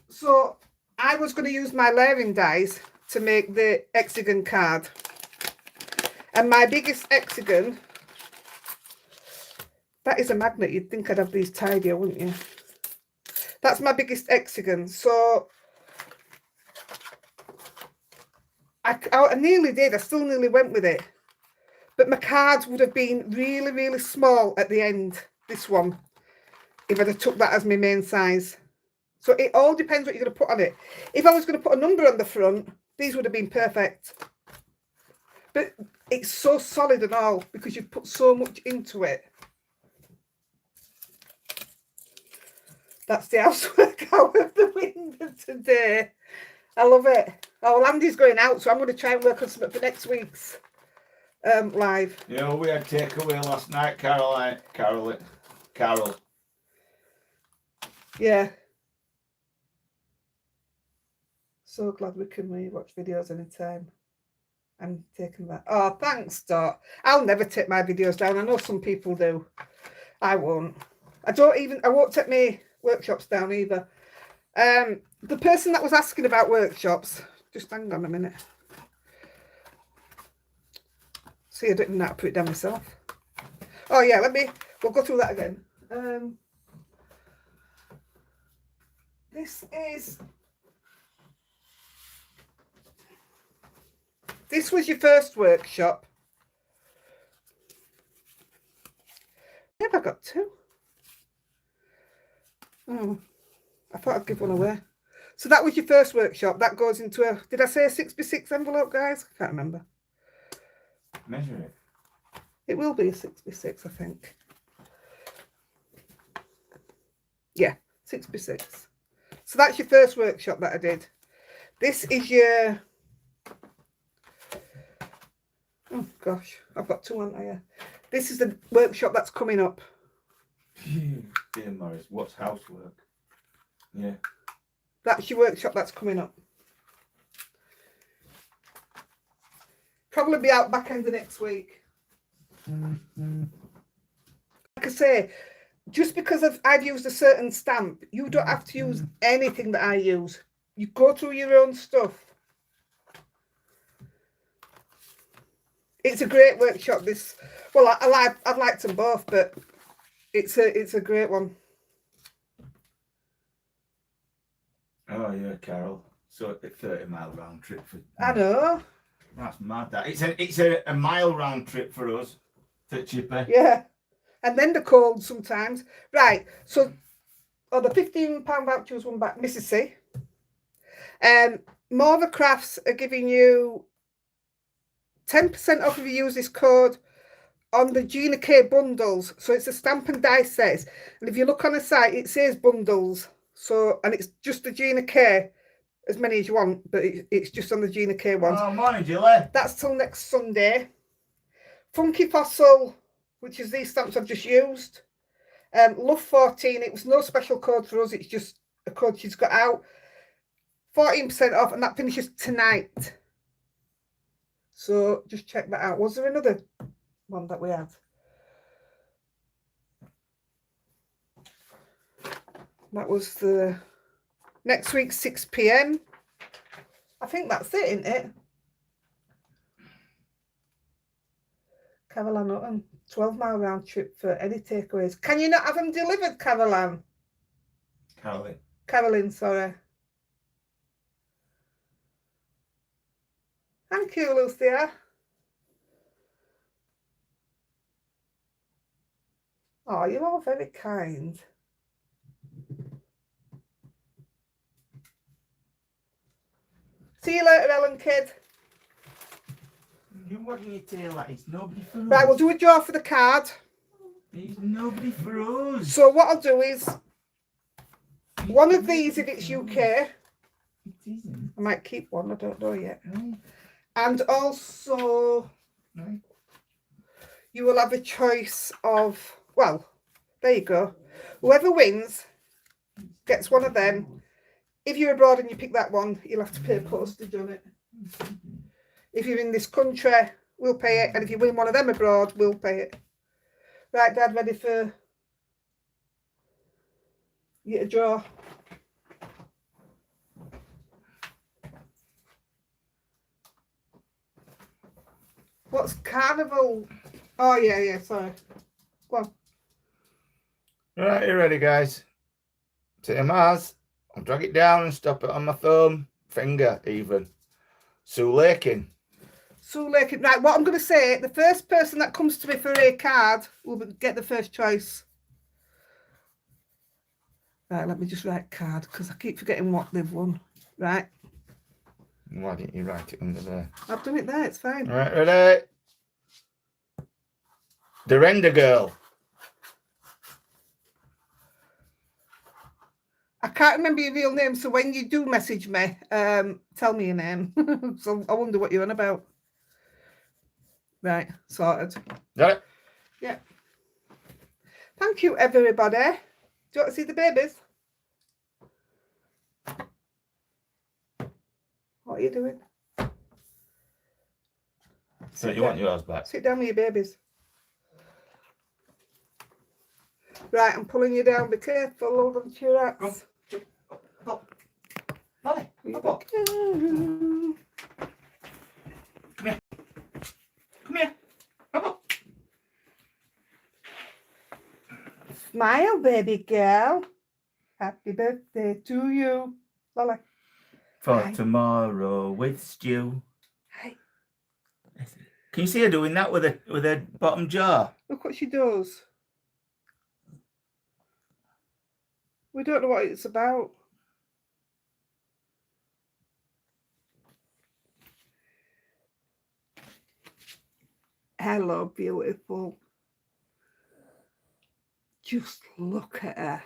Speaker 1: So I was going to use my layering dies to make the hexagon card. And my biggest hexagon, that is a magnet. You'd think I'd have these tidier, wouldn't you? That's my biggest hexagon. So I nearly did. I still nearly went with it. But my cards would have been really, really small at the end, this one, if I'd have took that as my main size. So it all depends what you're going to put on it. If I was going to put a number on the front, these would have been perfect. But it's so solid and all because you've put so much into it. That's the housework out of the window today. I love it. Oh, Landy's going out, so I'm going to try and work on something for next week's live.
Speaker 2: You know, we had takeaway last night, Carol.
Speaker 1: Yeah. So glad we can watch videos anytime. I'm taking that. Oh, thanks, Dot. I'll never take my videos down. I know some people do. I won't. I won't take my workshops down either. The person that was asking about workshops, just hang on a minute. See, I don't even know how to put it down myself. Oh yeah, we'll go through that again. This was your first workshop. Have I got two? Oh, I thought I'd give one away. So that was your first workshop. That goes into a, did I say a 6x6 envelope, guys? I can't remember.
Speaker 2: Measure it.
Speaker 1: It will be a 6x6, I think. Yeah, 6x6. So that's your first workshop that I did. This is your... Oh, gosh. I've got two on here. This is the workshop that's coming up.
Speaker 2: Dear Morris, what's housework? Yeah.
Speaker 1: That's your workshop that's coming up. Probably be out back end of next week. Like I say, just because I've used a certain stamp, you don't have to use anything that I use. You go through your own stuff. It's a great workshop. This, well, I've liked them both, but it's a great one.
Speaker 2: Oh yeah, Carol. So a 30-mile round trip for.
Speaker 1: I know.
Speaker 2: That's mad. That it's a mile round trip for us to Chipper.
Speaker 1: Yeah, and then the cold sometimes. Right. So, the £15 voucher was one back, Mrs. C. Morva Crafts are giving you 10% off if you use this code on the Gina K bundles. So it's a stamp and die set. And if you look on the site, it says bundles. So, and it's just the Gina K, as many as you want, but it's just on the Gina K ones.
Speaker 2: Oh, morning, Julie.
Speaker 1: That's till next Sunday. Funky Fossil, which is these stamps I've just used. Love 14, it was no special code for us, it's just a code she's got out. 14% off, and that finishes tonight. So just check that out. Was there another one that we had? That was the next week, 6 PM. I think that's it, isn't it? Caroline Hutton, 12-mile round trip for any takeaways. Can you not have them delivered, Caroline? Caroline, sorry. Thank you, Lucia. Oh, you're all very kind. See you later, Ellen kid.
Speaker 2: You wagging your tail like it's nobody for us.
Speaker 1: Right, we'll do a draw for the card.
Speaker 2: It's nobody for us.
Speaker 1: So what I'll do is one of these if it's UK.
Speaker 2: It isn't.
Speaker 1: I might keep one, I don't know yet.
Speaker 2: Right.
Speaker 1: And also
Speaker 2: Right.
Speaker 1: you will have a choice of, well, there you go. Whoever wins gets one of them. If you're abroad and you pick that one, you'll have to pay postage on it. If you're in this country, we'll pay it. And if you win one of them abroad, we'll pay it. Right, Dad, ready for you to draw? What's carnival? Oh, yeah, sorry. Go on.
Speaker 2: Right, you ready, guys? Same as. I'll drag it down and stop it on my thumb, finger even. Sue Lakin.
Speaker 1: Sue Lakin. Right, what I'm going to say, the first person that comes to me for a card will get the first choice. Right, let me just write card because I keep forgetting what they've won. Right.
Speaker 2: Why didn't you write it under there?
Speaker 1: I've done it there, it's fine.
Speaker 2: All right, ready? The Render Girl.
Speaker 1: I can't remember your real name, so when you do message me, tell me your name. So I wonder what you're on about. Right, sorted.
Speaker 2: Got it?
Speaker 1: Yeah. Thank you, everybody. Do you want to see the babies? What are you doing?
Speaker 2: So you want yours back?
Speaker 1: Sit down with your babies. Right, I'm pulling you down. Be careful, hold on to your hats.
Speaker 2: Molly,
Speaker 1: Come
Speaker 2: here. Come on.
Speaker 1: Smile, baby girl. Happy birthday to you. Lolly.
Speaker 2: For
Speaker 1: Hi.
Speaker 2: tomorrow with stew.
Speaker 1: Hi.
Speaker 2: Can you see her doing that with her bottom jaw?
Speaker 1: Look what she does. We don't know what it's about. Hello, beautiful. Just look at her.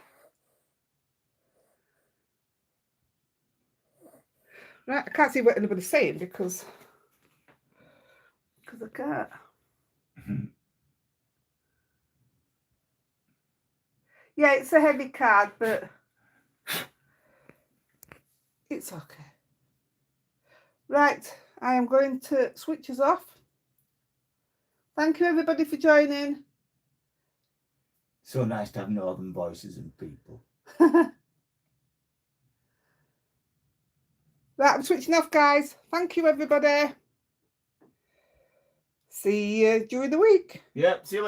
Speaker 1: Right, I can't see what anybody's saying because I can't. Yeah, it's a heavy card, but it's okay. Right, I am going to switch us off. Thank you, everybody, for joining.
Speaker 2: So nice to have northern voices and people.
Speaker 1: Right, I'm switching off, guys. Thank you, everybody. See you during the week.
Speaker 2: Yep, see you later.